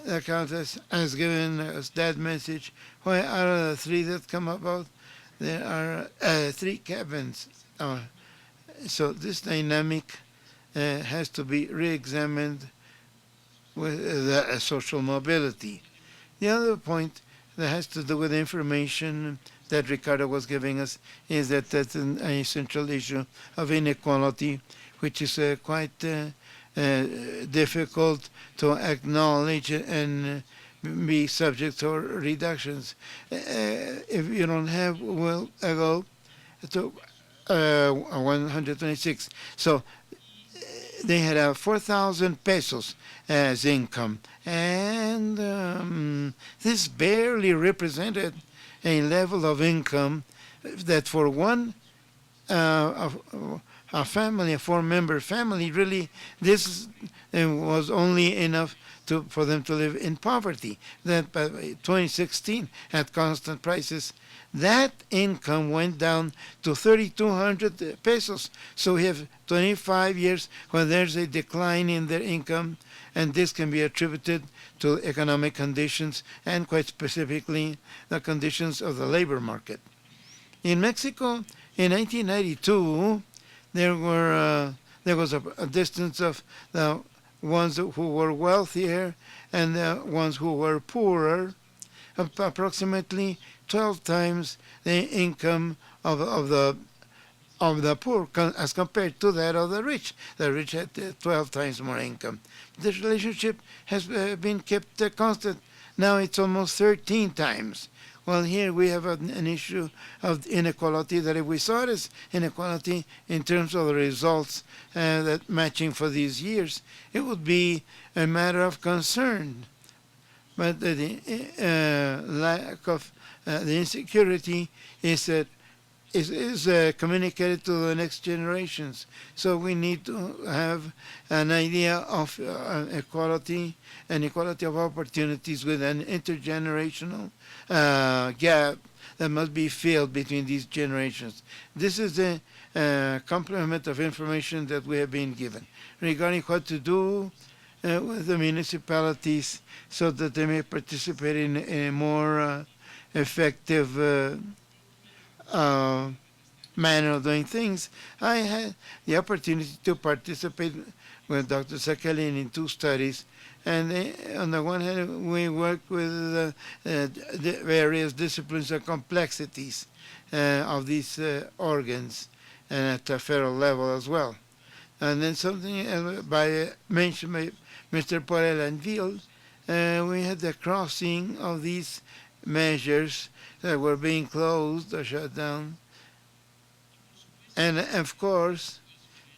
Speaker 2: the Countess has given us that message, why out of the 3 that come about, there are 3 cabins. So this dynamic has to be re-examined with the social mobility. The other point that has to do with information that Ricardo was giving us is that that's a central issue of inequality, which is quite difficult to acknowledge and be subject to reductions. If you don't have, well, I go to 126. So they had 4,000 pesos as income, and this barely represented a level of income that for a family, a 4-member family, really this was only enough for them to live in poverty. That by 2016, at constant prices, that income went down to 3,200 pesos. So we have 25 years when there's a decline in their income, and this can be attributed to economic conditions and quite specifically the conditions of the labor market. In Mexico, in 1992, there was a distance of the ones who were wealthier and the ones who were poorer, approximately 12 times the income of the poor as compared to that of the rich. The rich had 12 times more income. This relationship has been kept constant. Now it's almost 13 times. Well, here we have an issue of inequality that if we saw it as inequality in terms of the results that matching for these years, it would be a matter of concern. But the lack of the insecurity is communicated to the next generations. So we need to have an idea of equality and equality of opportunities with an intergenerational gap that must be filled between these generations. This is the complement of information that we have been given regarding what to do with the municipalities so that they may participate in a more effective manner of doing things. I had the opportunity to participate with Dr. Székely in 2 studies. And on the one hand, we work with the various disciplines and complexities of these organs, and at a federal level as well. And then something mentioned by Mr. Porel and Ville, we had the crossing of these measures that were being closed or shut down. And of course,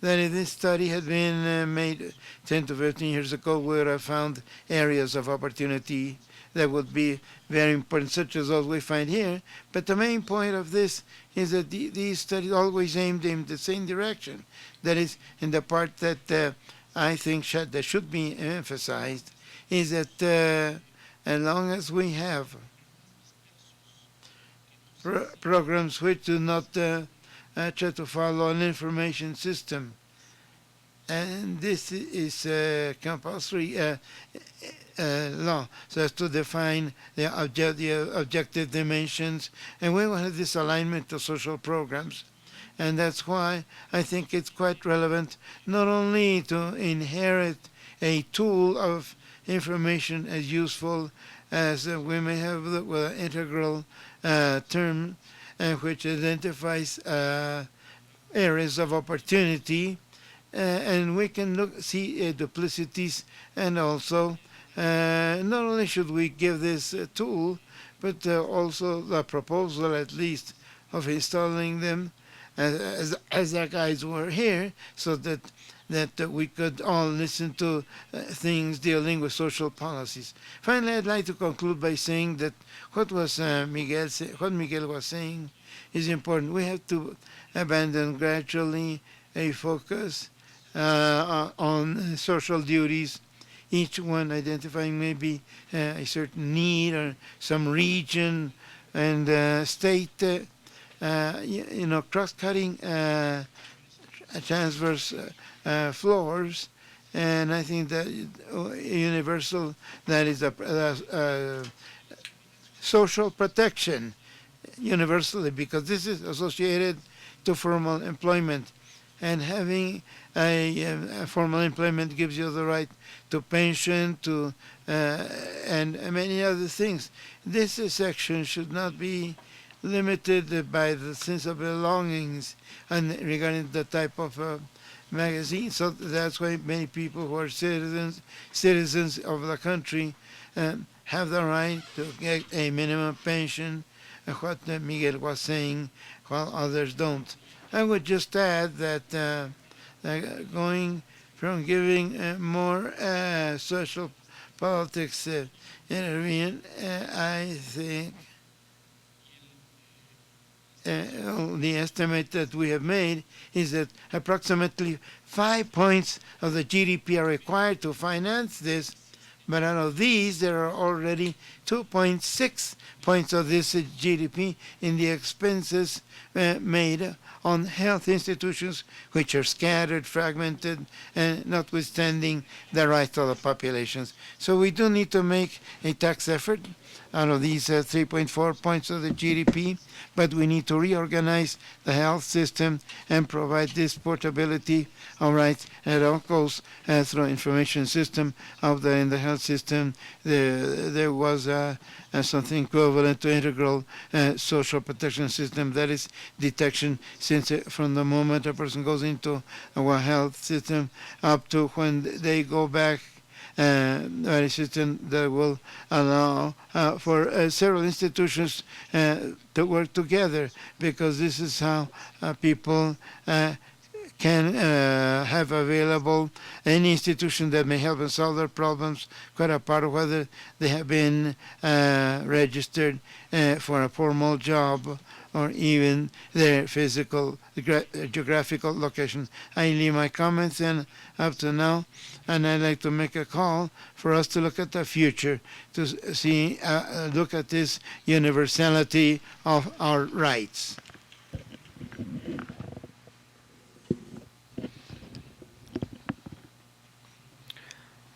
Speaker 2: that if this study had been made 10 to 15 years ago, we would have found areas of opportunity that would be very important, such as those we find here. But the main point of this is that these studies always aimed in the same direction. That is, in the part that I think that should be emphasized, is that as long as we have programs which do not try to follow an information system, and this is compulsory law, so as to define the objective dimensions, and we will have this alignment to social programs. And that's why I think it's quite relevant not only to inherit a tool of information as useful as we may have the integral term which identifies areas of opportunity, and we can see duplicities, and also not only should we give this tool, but also the proposal at least of installing them as the guys were here, so that we could all listen to things dealing with social policies. Finally, I'd like to conclude by saying that what Miguel was saying is important. We have to abandon gradually a focus on social duties, each one identifying maybe a certain need or some region and state, cross-cutting transverse floors, and I think that universal, that is a social protection universally, because this is associated to formal employment, and having a formal employment gives you the right to pension, to and many other things. This section should not be limited by the sense of belongings and regarding the type of magazine. So that's why many people who are citizens of the country have the right to get a minimum pension, what Miguel was saying, while others don't. I would just add that going from giving more social politics intervene, I think the estimate that we have made is that approximately 5 points of the GDP are required to finance this, but out of these, there are already 2.6 points of this GDP in the expenses made on health institutions, which are scattered, fragmented, and notwithstanding the rights of the populations. So we do need to make a tax effort out of these 3.4 points of the GDP, but we need to reorganize the health system and provide this portability of rights, and it all goes through information system in the health system. There was something equivalent to integral social protection system, that is detection, since from the moment a person goes into our health system up to when they go back, a system that will allow for several institutions to work together, because this is how people can have available any institution that may help them solve their problems, quite apart of whether they have been registered for a formal job or even their physical, geographical location. I leave my comments in up to now, and I'd like to make a call for us to look at the future, to see, look at this universality of our rights.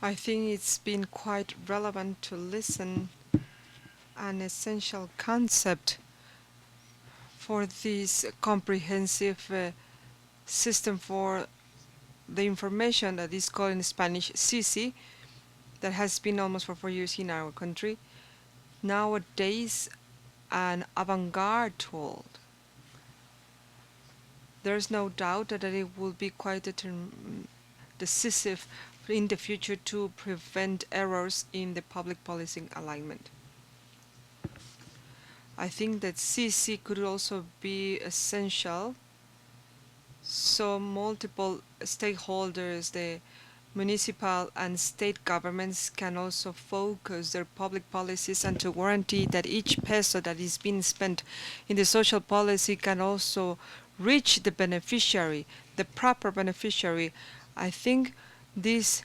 Speaker 1: I think it's been quite relevant to listen an essential concept for this comprehensive system for the information that is called in Spanish CC, that has been almost for 4 years in our country, nowadays an avant-garde tool. There's no doubt that it will be quite decisive in the future to prevent errors in the public policy alignment. I think that CC could also be essential, so multiple stakeholders, the municipal and state governments, can also focus their public policies and to guarantee that each peso that is being spent in the social policy can also reach the beneficiary, the proper beneficiary. I think this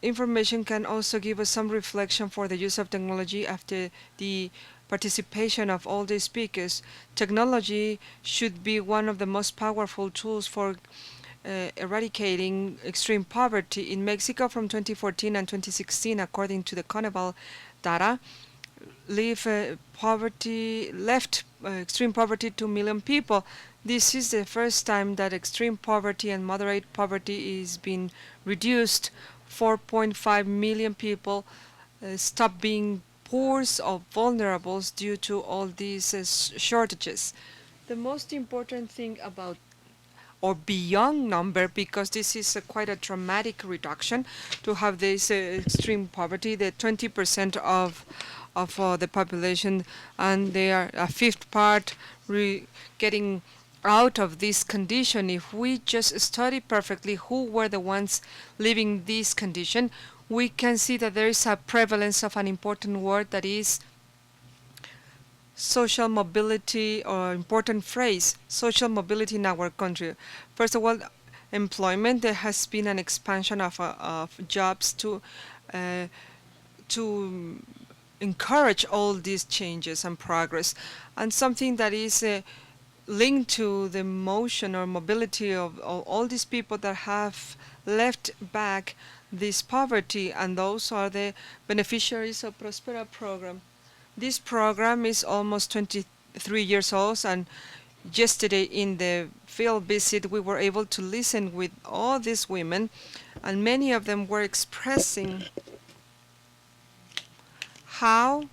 Speaker 1: information can also give us some reflection for the use of technology after the participation of all the speakers. Technology should be one of the most powerful tools for eradicating extreme poverty. In Mexico from 2014 and 2016, according to the CONEVAL data, left extreme poverty 2 million people. This is the first time that extreme poverty and moderate poverty is being reduced. 4.5 million people stop being poor or vulnerables due to all these shortages. The most important thing about or beyond number, because this is quite a dramatic reduction to have this extreme poverty, the 20% of the population, and they are a fifth part getting out of this condition. If we just study perfectly who were the ones living this condition, we can see that there is a prevalence of an important word that is social mobility, or important phrase, social mobility in our country. First of all, employment. There has been an expansion of jobs to encourage all these changes and progress. And something that is linked to the motion or mobility of all these people that have left back this poverty, and those are the beneficiaries of PROSPERA program. This program is almost 23 years old, and yesterday in the field visit we were able to listen with all these women, and many of them were expressing how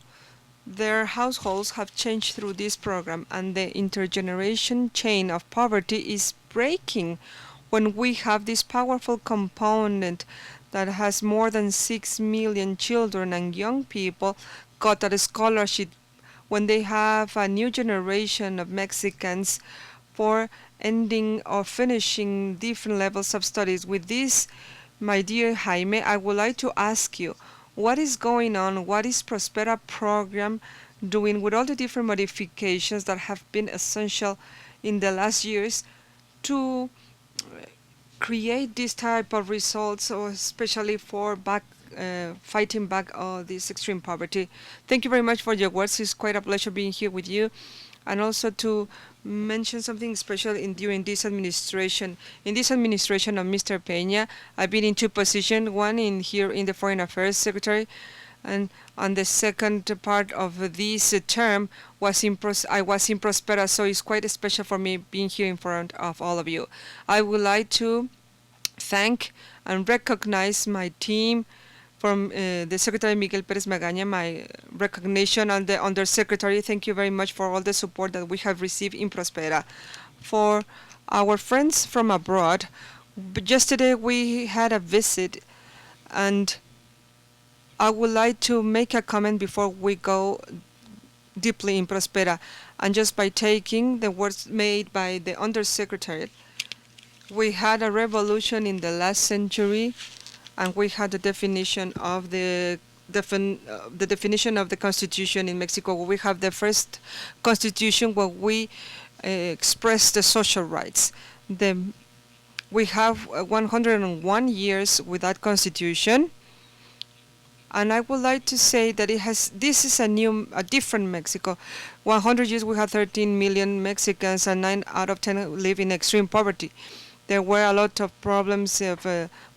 Speaker 1: their households have changed through this program, and the intergeneration chain of poverty is breaking when we have this powerful component that has more than 6 million children and young people got a scholarship, when they have a new generation of Mexicans for ending or finishing different levels of studies. With this, my dear Jaime, I would like to ask you, what is going on? What is PROSPERA program doing with all the different modifications that have been essential in the last years to create this type of results, or especially for fighting back all this extreme poverty? Thank you very much for your words. It's quite a pleasure being here with you, and also to mention something special during this administration. In this administration of Mr. Peña, I've been in two positions, one here in the Foreign Affairs Secretary, and on the second part of this term I was in PROSPERA, so it's quite special for me being here in front of all of you. I would like to thank and recognize my team, from the Secretary Miguel Pérez Magaña, my recognition, and the Undersecretary. Thank you very much for all the support that we have received in PROSPERA. For our friends from abroad, yesterday we had a visit, and I would like to make a comment before we go deeply in PROSPERA. And just by taking the words made by the Undersecretary, we had a revolution in the last century, and we had the definition of the definition of the Constitution in Mexico. We have the first Constitution where we express the social rights. We have 101 years with that Constitution, and I would like to say that this is a different Mexico. 100 years we have 13 million Mexicans, and 9 out of 10 live in extreme poverty. There were a lot of problems of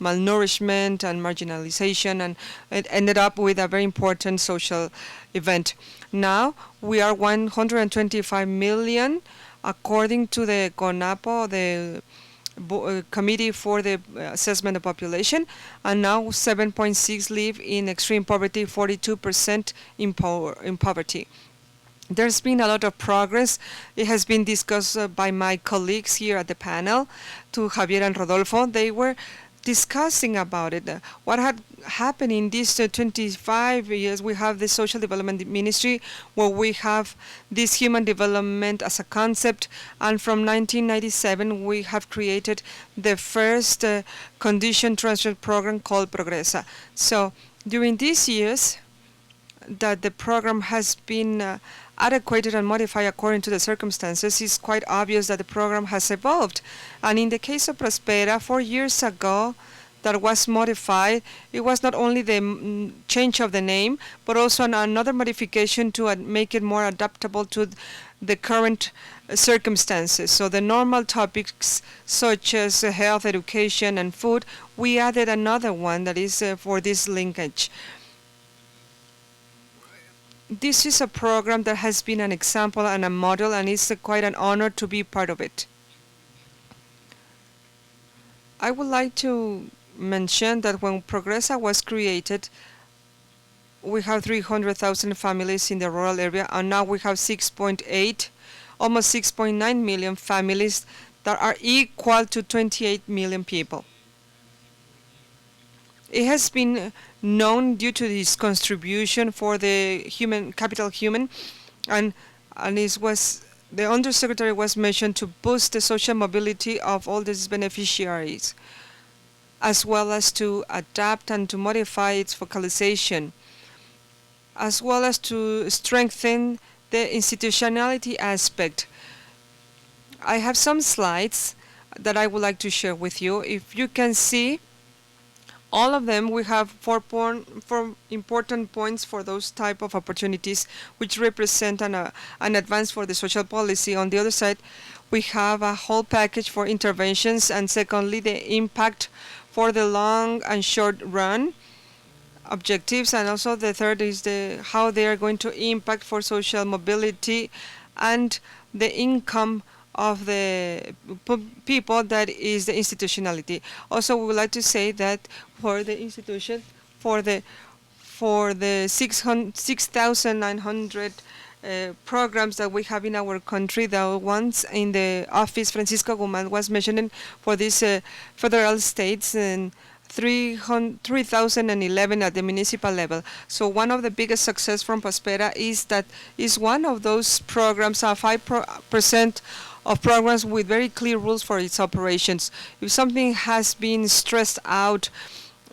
Speaker 1: malnourishment and marginalization, and it ended up with a very important social event. Now we are 125 million, according to the CONAPO, the Committee for the Assessment of Population, and now 7.6 live in extreme poverty, 42% in poverty. There's been a lot of progress. It has been discussed by my colleagues here at the panel, to Javier and Rodolfo. They were discussing about it. What had happened in these 25 years, we have the Social Development Ministry, where we have this human development as a concept, and from 1997 we have created the first condition transfer program called Progresa. So during these years that the program has been adequated and modified according to the circumstances, it's quite obvious that the program has evolved. And in the case of Prospera, 4 years ago, that was modified. It was not only the change of the name, but also another modification to make it more adaptable to the current circumstances. So the normal topics such as health, education, and food, we added another one that is for this linkage. This is a program that has been an example and a model, and it's quite an honor to be part of it. I would like to mention that when Progresa was created, we have 300,000 families in the rural area, and now we have 6.8, almost 6.9 million families that are equal to 28 million people. It has been known due to his contribution for the human capital, and it was the Undersecretary was mentioned to boost the social mobility of all these beneficiaries, as well as to adapt and to modify its focalization, as well as to strengthen the institutionality aspect. I have some slides that I would like to share with you. If you can see, all of them, we have four important points for those type of opportunities, which represent an advance for the social policy. On the other side, we have a whole package for interventions, and secondly, the impact for the long and short run objectives, and also the third is how they are going to impact for social mobility and the income of the people, that is the institutionality. Also, we would like to say that for the institution, for the 6,900 programs that we have in our country, the ones in the office Francisco Guzmán was mentioning for these federal states, and 3,011 at the municipal level. So one of the biggest success from Prospera is that is one of those programs, 5% of programs with very clear rules for its operations. If something has been stressed out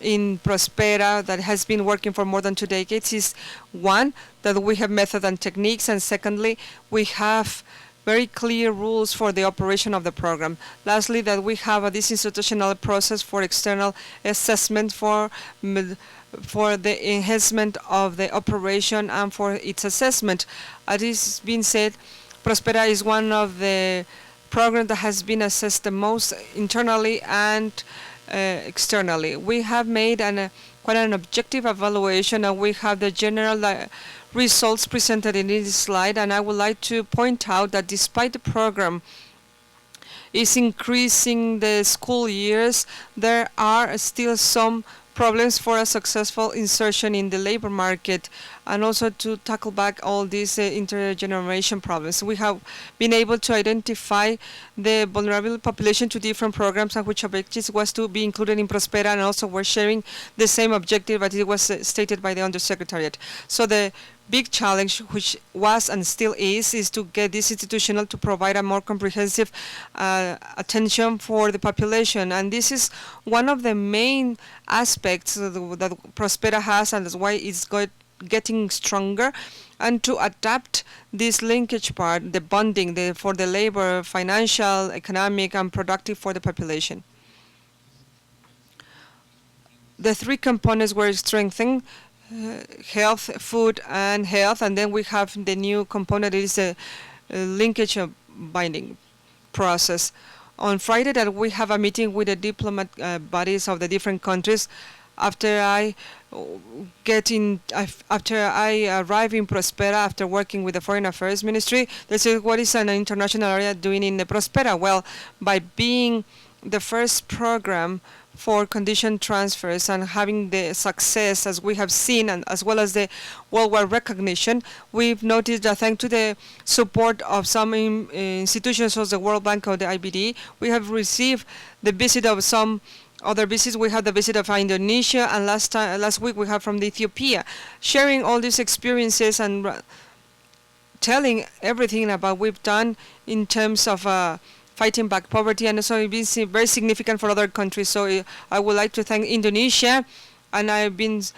Speaker 1: in Prospera that has been working for more than 2 decades is, one, that we have method and techniques, and secondly, we have very clear rules for the operation of the program. Lastly, that we have this institutional process for external assessment for the enhancement of the operation and for its assessment. As is being said, Prospera is one of the programs that has been assessed the most internally and externally. We have made quite an objective evaluation, and we have the general results presented in this slide. And I would like to point out that despite the program is increasing the school years, there are still some problems for a successful insertion in the labor market, and also to tackle back all these intergeneration problems. We have been able to identify the vulnerable population to different programs, and which objectives was to be included in Prospera, and also we're sharing the same objective that it was stated by the Undersecretariat. So the big challenge, which was and still is to get this institutional to provide a more comprehensive attention for the population. And this is one of the main aspects that Prospera has, and that's why it's getting stronger, and to adapt this linkage part, the bonding for the labor, financial, economic, and productive for the population. The three components were strengthened: health, food, and health, and then we have the new component is a linkage of binding process. On Friday, that we have a meeting with the diplomat bodies of the different countries. After I arrive in Prospera, after working with the Foreign Affairs Ministry, they said, what is an international area doing in the Prospera? Well, by being the first program for condition transfers and having the success as we have seen, and as well as the worldwide recognition, we've noticed that thanks to the support of some institutions such as the World Bank or the IBD, we have received the visit of some other visits. We had the visit of Indonesia, and last week we have from Ethiopia, sharing all these experiences and telling everything about what we've done in terms of fighting back poverty, and also it's been very significant for other countries. So I would like to thank Indonesia, and I would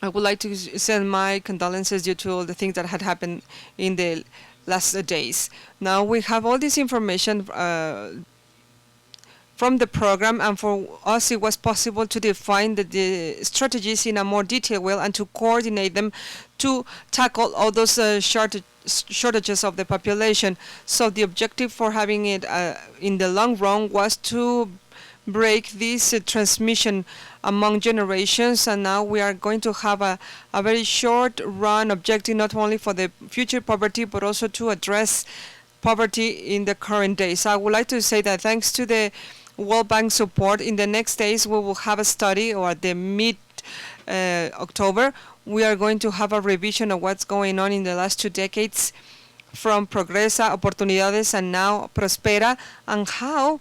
Speaker 1: like to send my condolences due to all the things that had happened in the last days. Now we have all this information from the program, and for us it was possible to define the strategies in a more detailed way and to coordinate them to tackle all those shortages of the population. So the objective for having it in the long run was to break this transmission among generations, and now we are going to have a very short run objective, not only for the future poverty but also to address poverty in the current days. I would like to say that thanks to the World Bank support, in the next days we will have a study, or at the mid-October we are going to have a revision of what's going on in the last 2 decades, from Progresa, Oportunidades, and now Prospera, and how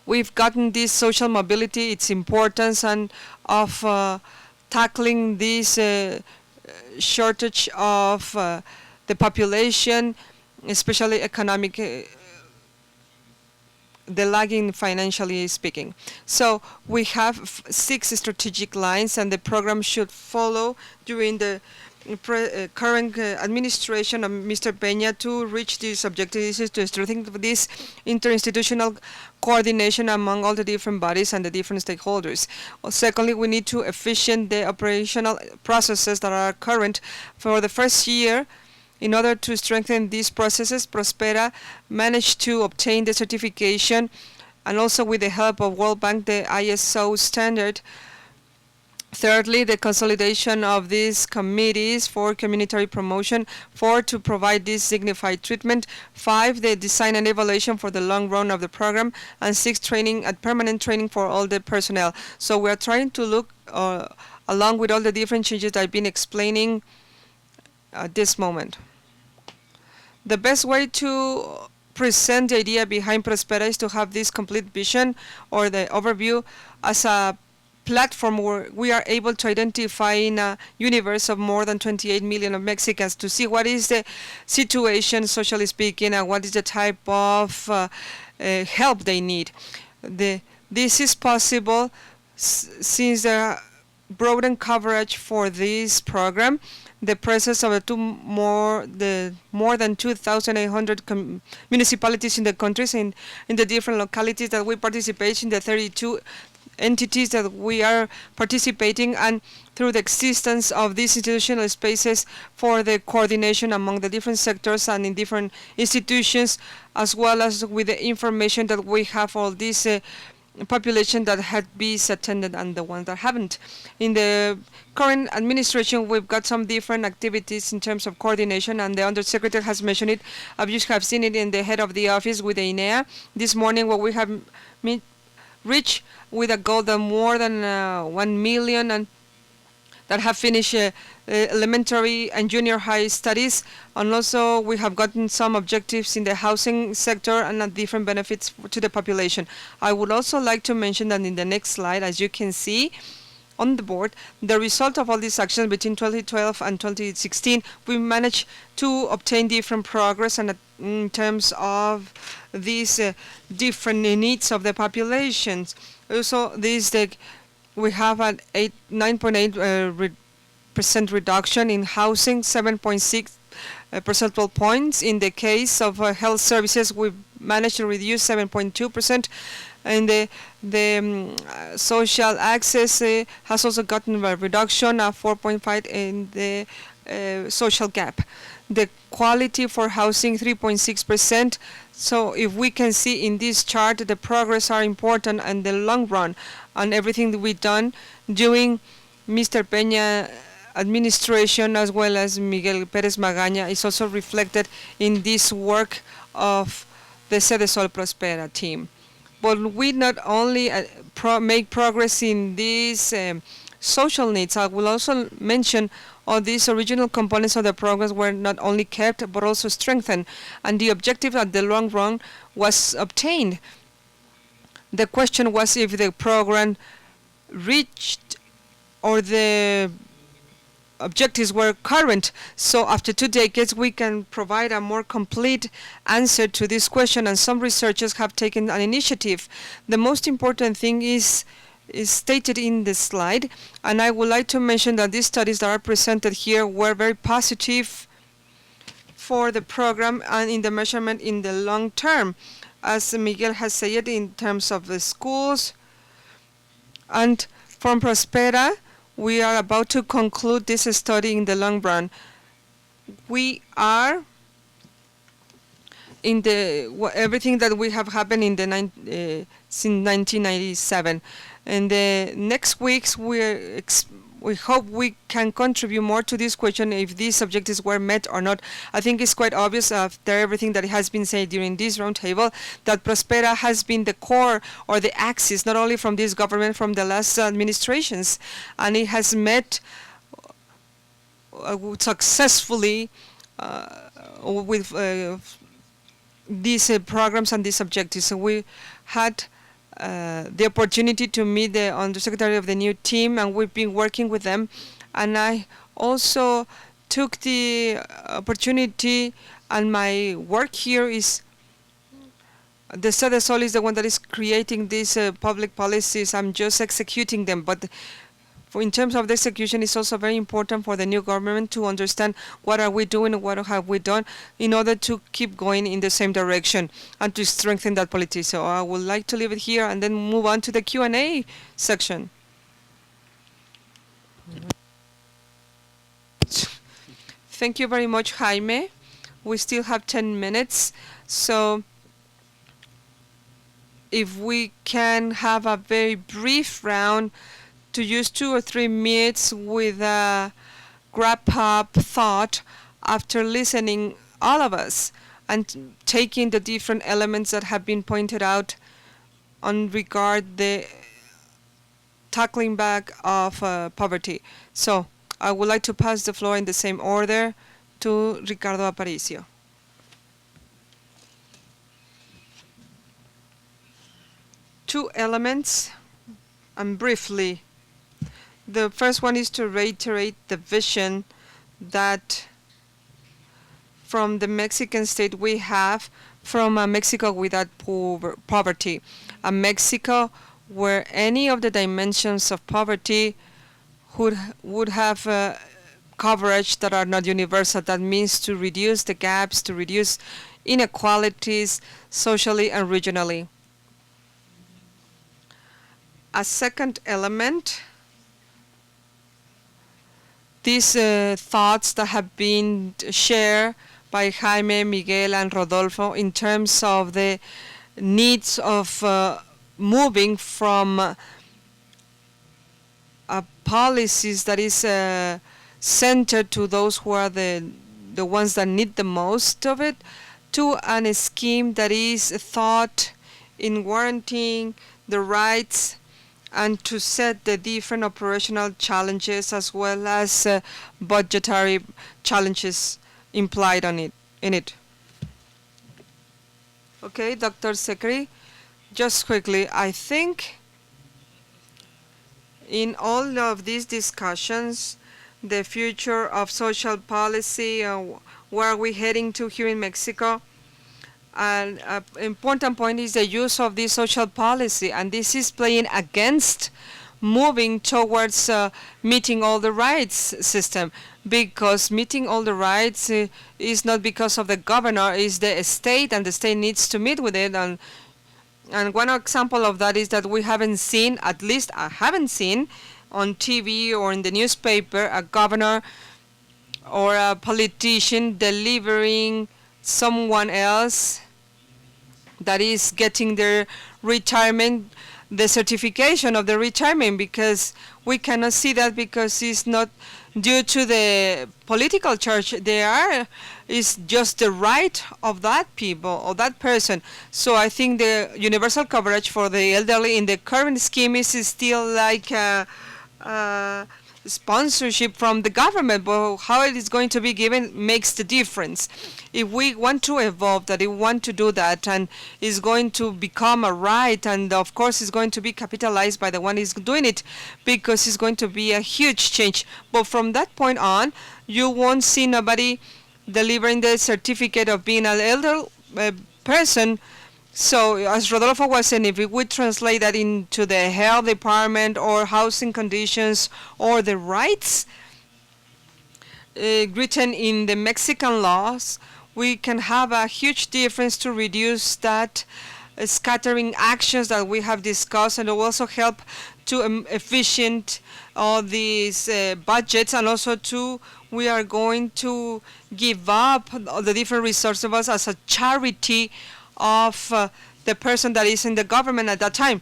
Speaker 1: we've gotten this social mobility, its importance, and of tackling this shortage of the population, especially economic, the lagging financially speaking. So we have 6 strategic lines, and the program should follow during the current administration of Mr. Peña to reach this objective. This is to strengthen this interinstitutional coordination among all the different bodies and the different stakeholders. Secondly, we need to efficient the operational processes that are current. For the first year, in order to strengthen these processes, Prospera managed to obtain the certification, and also with the help of World Bank, the ISO standard. Thirdly, the consolidation of these committees for community promotion. 4, to provide this dignified treatment. 5, the design and evaluation for the long run of the program. And 6, training and permanent training for all the personnel. So we are trying to look along with all the different changes I've been explaining at this moment. The best way to present the idea behind Prospera is to have this complete vision, or the overview, as a platform where we are able to identify in a universe of more than 28 million of Mexicans to see what is the situation, socially speaking, and what is the type of help they need. This is possible since the broadened coverage for this program, the presence of more than 2,800 municipalities in the countries, in the different localities that we participate in, the 32 entities that we are participating, and through the existence of these institutional spaces for the coordination among the different sectors and in different institutions, as well as with the information that we have all this population that had been attended and the ones that haven't. In the current administration, we've got some different activities in terms of coordination, and the Undersecretary has mentioned it. You have seen it in the head of the office with the INEA. This morning, what we have reached with a goal of more than 1 million and that have finished elementary and junior high studies, and also we have gotten some objectives in the housing sector and different benefits to the population. I would also like to mention that in the next slide, as you can see on the board, the result of all these actions between 2012 and 2016, we managed to obtain different progress and in terms of these different needs of the populations. Also, we have an 9.8% reduction in housing, 7.6 percentage points. In the case of health services, we managed to reduce 7.2%, and the social access has also gotten a reduction of 4.5 in the social gap. The quality for housing, 3.6%. So if we can see in this chart, the progress are important in the long run, and everything that we've done during Mr. Peña administration as well as Miguel Pérez Magaña is also reflected in this work of the Sede Sol Prospera team. But we not only make progress in these social needs, I will also mention all these original components of the programs were not only kept but also strengthened, and the objective at the long run was obtained. The question was if the program reached or the objectives were current. So after 2 decades, we can provide a more complete answer to this question, and some researchers have taken an initiative. The most important thing is stated in the slide, and I would like to mention that these studies that are presented here were very positive for the program and in the measurement in the long term, as Miguel has said, in terms of the schools. And from Prospera, we are about to conclude this study in the long run. We are in the everything that we have happened in the since 1997. In the next weeks, we hope we can contribute more to this question if these objectives were met or not. I think it's quite obvious after everything that has been said during this roundtable that Prospera has been the core or the axis, not only from this government, from the last administrations, and it has met successfully with these programs and these objectives. So we had the opportunity to meet the Undersecretary of the new team, and we've been working with them. And I also took the opportunity, and my work here is the Sede Sol is the one that is creating these public policies. I'm just executing them, but in terms of the execution, it's also very important for the new government to understand what are we doing and what have we done in order to keep going in the same direction and to strengthen that policy. So I would like to leave it here and then move on to the Q&A section. Thank you very much, Jaime. We still have 10 minutes, so if we can have a very brief round to use 2 or 3 minutes with a wrap-up thought after listening all of us and taking the different elements that have been pointed out on regard the tackling back of poverty. So I would like to pass the floor in the same order to Ricardo Aparicio. Two elements, and briefly. The first one is to reiterate the vision that from the Mexican state we have from a Mexico without poverty, a Mexico where any of the dimensions of poverty would have coverage that are not universal. That means to reduce the gaps, to reduce inequalities socially and regionally. A second element, these thoughts that have been shared by Jaime, Miguel, and Rodolfo in terms of the needs of moving from policies that is centered to those who are the ones that need the most of it, to a scheme that is thought in guaranteeing the rights and to set the different operational challenges as well as budgetary challenges implied in it. Okay, Dr. Székely, just quickly, I think in all of these discussions, the future of social policy, where are we heading to here in Mexico, an important point is the use of this social policy, and this is playing against moving towards meeting all the rights system, because meeting all the rights is not because of the governor, is the state, and the state needs to meet with it. And one example of that is that we haven't seen, at least I haven't seen on TV or in the newspaper, a governor or a politician delivering someone else that is getting their retirement the certification of the retirement, because we cannot see that because it's not due to the political charge. Is just the right of that people or that person. So I think the universal coverage for the elderly in the current scheme is still like sponsorship from the government, but how it is going to be given makes the difference. If we want to evolve that, if we want to do that, and is going to become a right, and of course it's going to be capitalized by the one who's doing it, because it's going to be a huge change. But from that point on, you won't see nobody delivering the certificate of being an elder person. So as Rodolfo was saying, if we would translate that into the health department or housing conditions or the rights written in the Mexican laws, we can have a huge difference to reduce that scattering actions that we have discussed, and it will also help to efficient all these budgets, and also we are going to give up the different resources of us as a charity of the person that is in the government at that time,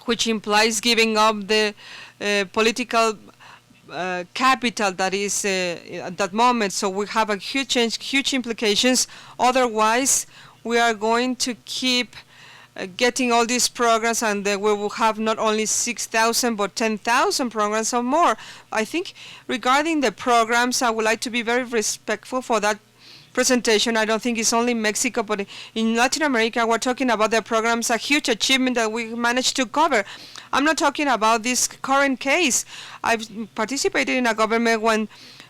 Speaker 1: which implies giving up the political capital that is at that moment. So we have a huge change, huge implications. Otherwise, we are going to keep getting all these programs, and we will have not only 6,000 but 10,000 programs or more. I think regarding the programs, I would like to be very respectful for that presentation. I don't think it's only Mexico, but in Latin America, we're talking about the programs, a huge achievement that we managed to cover. I'm not talking about this current case. I've participated in a government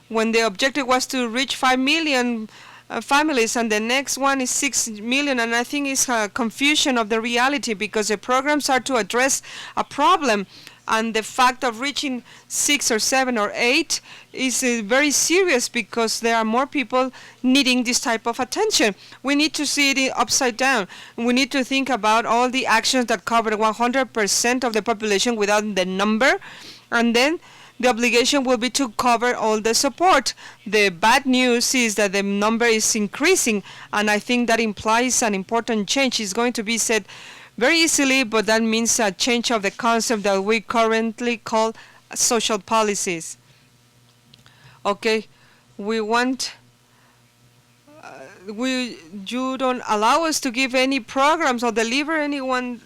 Speaker 1: when the objective was to reach 5 million families, and the next one is 6 million, and I think it's a confusion of the reality, because the programs are to address a problem, and the fact of reaching 6 or 7 or 8 is very serious, because there are more people needing this type of attention. We need to see it upside down. We need to think about all the actions that cover 100% of the population without the number, and then the obligation will be to cover all the support. The bad news is that the number is increasing, and I think that implies an important change. It's going to be said very easily, but that means a change of the concept that we currently call social policies. Okay, we want, you don't allow us to give any programs or deliver anyone.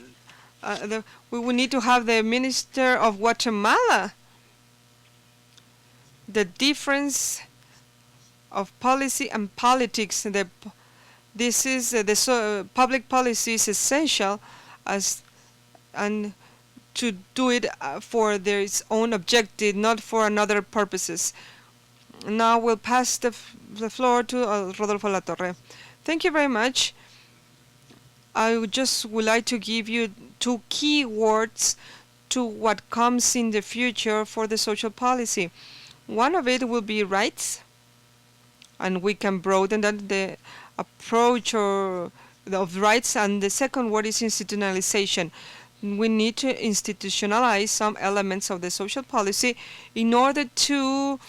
Speaker 1: We will need to have the Minister of Guatemala. The difference of policy and politics. This is public policy is essential and to do it for its own objective, not for another purposes. Now we'll pass the floor to Rodolfo La Torre. Thank you very much. I would like to give you 2 key words to what comes in the future for the social policy. One of it will be rights, and we can broaden that, the approach of rights, and the second word is institutionalization. We need to institutionalize some elements of the social policy in order to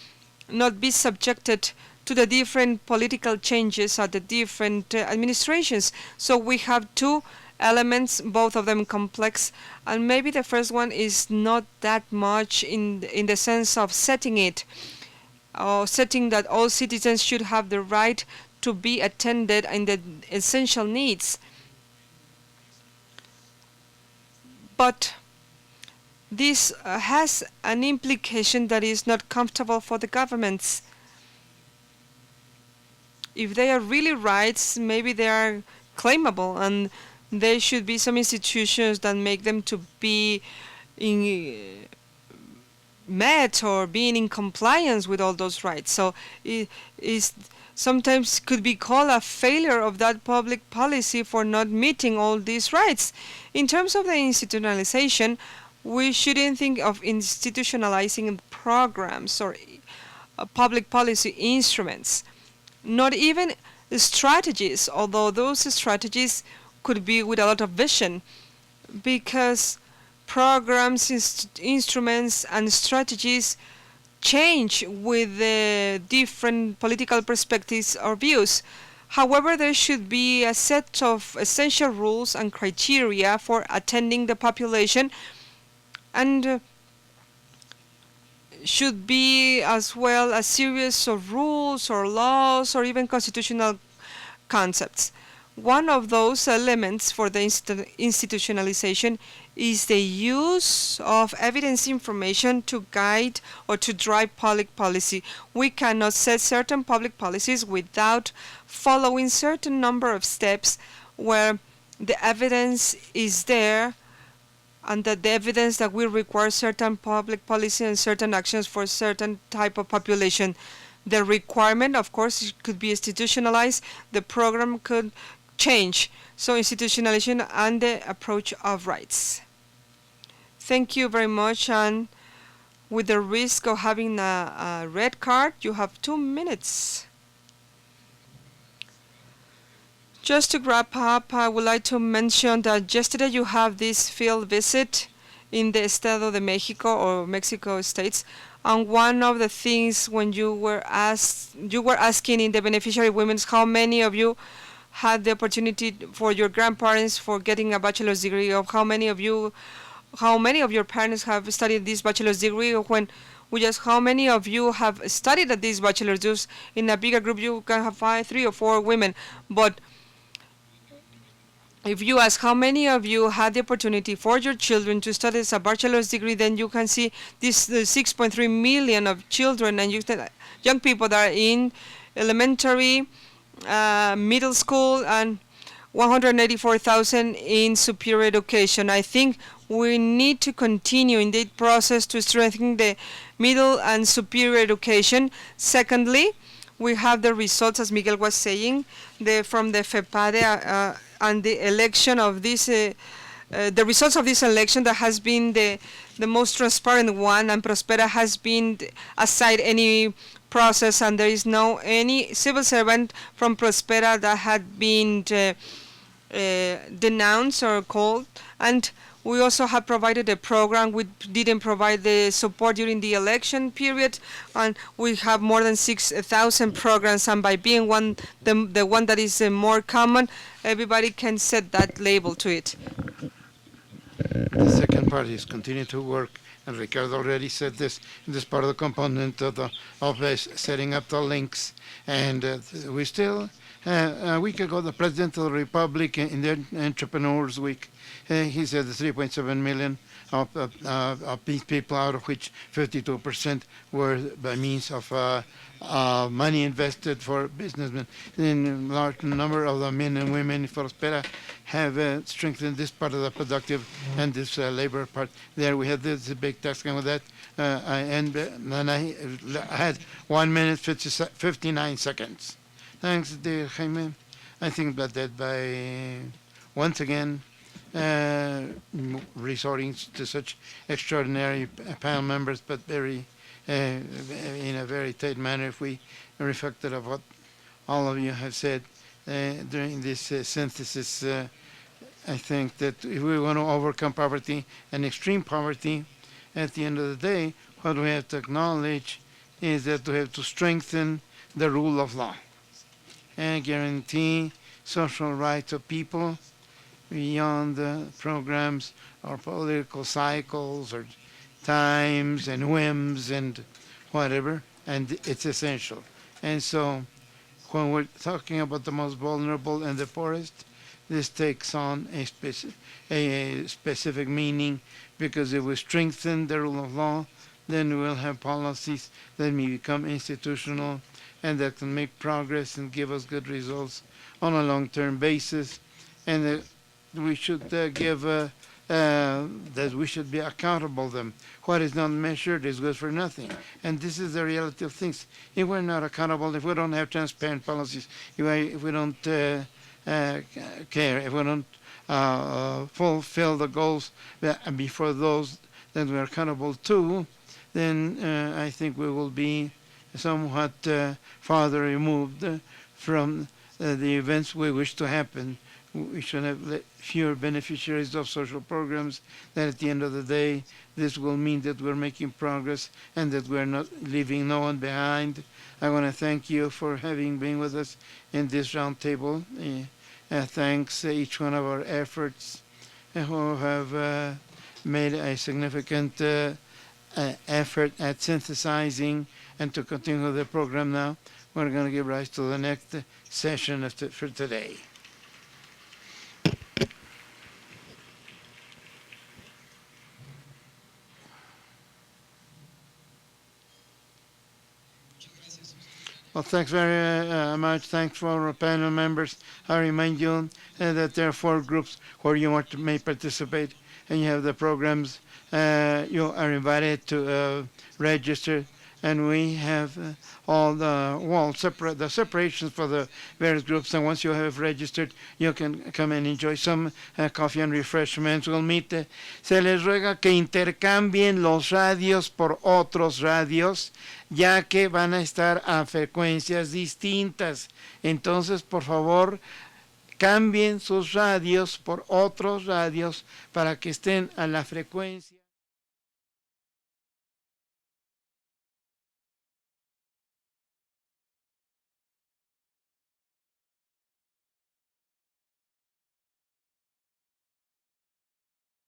Speaker 1: not be subjected to the different political changes at the different administrations. So we have 2 elements, both of them complex, and maybe the first one is not that much in the sense of setting it, or setting that all citizens should have the right to be attended in the essential needs. But this has an implication that is not comfortable for the governments. If they are really rights, maybe they are claimable, and there should be some institutions that make them to be met or being in compliance with all those rights. So it is sometimes could be called a failure of that public policy for not meeting all these rights. In terms of the institutionalization, we shouldn't think of institutionalizing programs or public policy instruments, not even strategies, although those strategies could be with a lot of vision, because programs, instruments, and strategies change with the different political perspectives or views. However, there should be a set of essential rules and criteria for attending the population, and should be as well a series of rules or laws or even constitutional concepts. One of those elements for the institutionalization is the use of evidence information to guide or to drive public policy. We cannot set certain public policies without following certain number of steps where the evidence is there, and that the evidence that will require certain public policy and certain actions for certain type of population. The requirement, of course, could be institutionalized. The program could change. So institutionalization and the approach of rights. Thank you very much. And with the risk of having a red card, you have 2 minutes. Just to wrap up, I would like to mention that yesterday you have this field visit in the Estado de Mexico or Mexico states. And one of the things when you were asking in the beneficiary women's how many of you had the opportunity for your grandparents for getting a bachelor's degree, of how many of your parents have studied this bachelor's degree, or when we just how many of you have studied at this bachelor's. Just in a bigger group you can have 5, 3 or 4 women, but if you ask how many of you had the opportunity for your children to study as a bachelor's degree, then you can see this 6.3 million of children and young people that are in elementary, middle school, and 184,000 in superior education. I think we need to continue in that process to strengthen the middle and superior education. Secondly, we have the results, as Miguel was saying, from the FEPADE and the election of this, the results of this election that has been the most transparent one, and PROSPERA has been aside any process, and there is no any civil servant from PROSPERA that had been denounced or called. And we also have provided a program. We didn't provide the support during the election period, and we have more than 6,000 programs, and by being the one that is more common, everybody can set that label to it.
Speaker 2: The second part is continue to work, and Ricardo already said this, in this part of the component of setting up the links, and we still, a week ago, the President of the Republic in the Entrepreneurs Week, he said the 3.7 million of these people, out of which 52% were by means of money invested for businessmen. And a large number of the men and women in PROSPERA have strengthened this part of the productive and this labor part. There we had this big task, and with that, I had 1 minute 59 seconds. Thanks, dear Jaime. I think that by once again resorting to such extraordinary panel members, but very in a very tight manner, if we reflected of what all of you have said during this synthesis. I think that if we want to overcome poverty and extreme poverty, at the end of the day, what we have to acknowledge is that we have to strengthen the rule of law and guarantee social rights of people beyond the programs or political cycles or times and whims and whatever, and it's essential. And so when we're talking about the most vulnerable and the poorest, this takes on a specific meaning, because if we strengthen the rule of law, then we'll have policies that may become institutional and that can make progress and give us good results on a long-term basis, and we should that we should be accountable to them. What is not measured is good for nothing, and this is the reality of things. If we're not accountable, if we don't have transparent policies, if we don't care, if we don't fulfill the goals before those that we're accountable to, then I think we will be somewhat farther removed from the events we wish to happen we should have fewer beneficiaries of social programs, that at the end of the day, this will mean that we're making progress and that we're not leaving no one behind. I want to thank you for having been with us in this roundtable. Thanks each one of our efforts who have made a significant effort at synthesizing and to continue the program now. We're going to give rise to the next session for today. Well, thanks very much. Thanks for our panel members. I remind you that there are 4 groups where you may participate, and you have the programs. You are invited to register, and we have all the separations for the various groups. And once you have registered, you can come and enjoy some coffee and refreshments. We'll meet. Se les ruega que intercambien los radios por otros radios, ya que van a estar a frecuencias distintas. Entonces, por favor, cambien sus radios por otros radios para que estén a la frecuencia.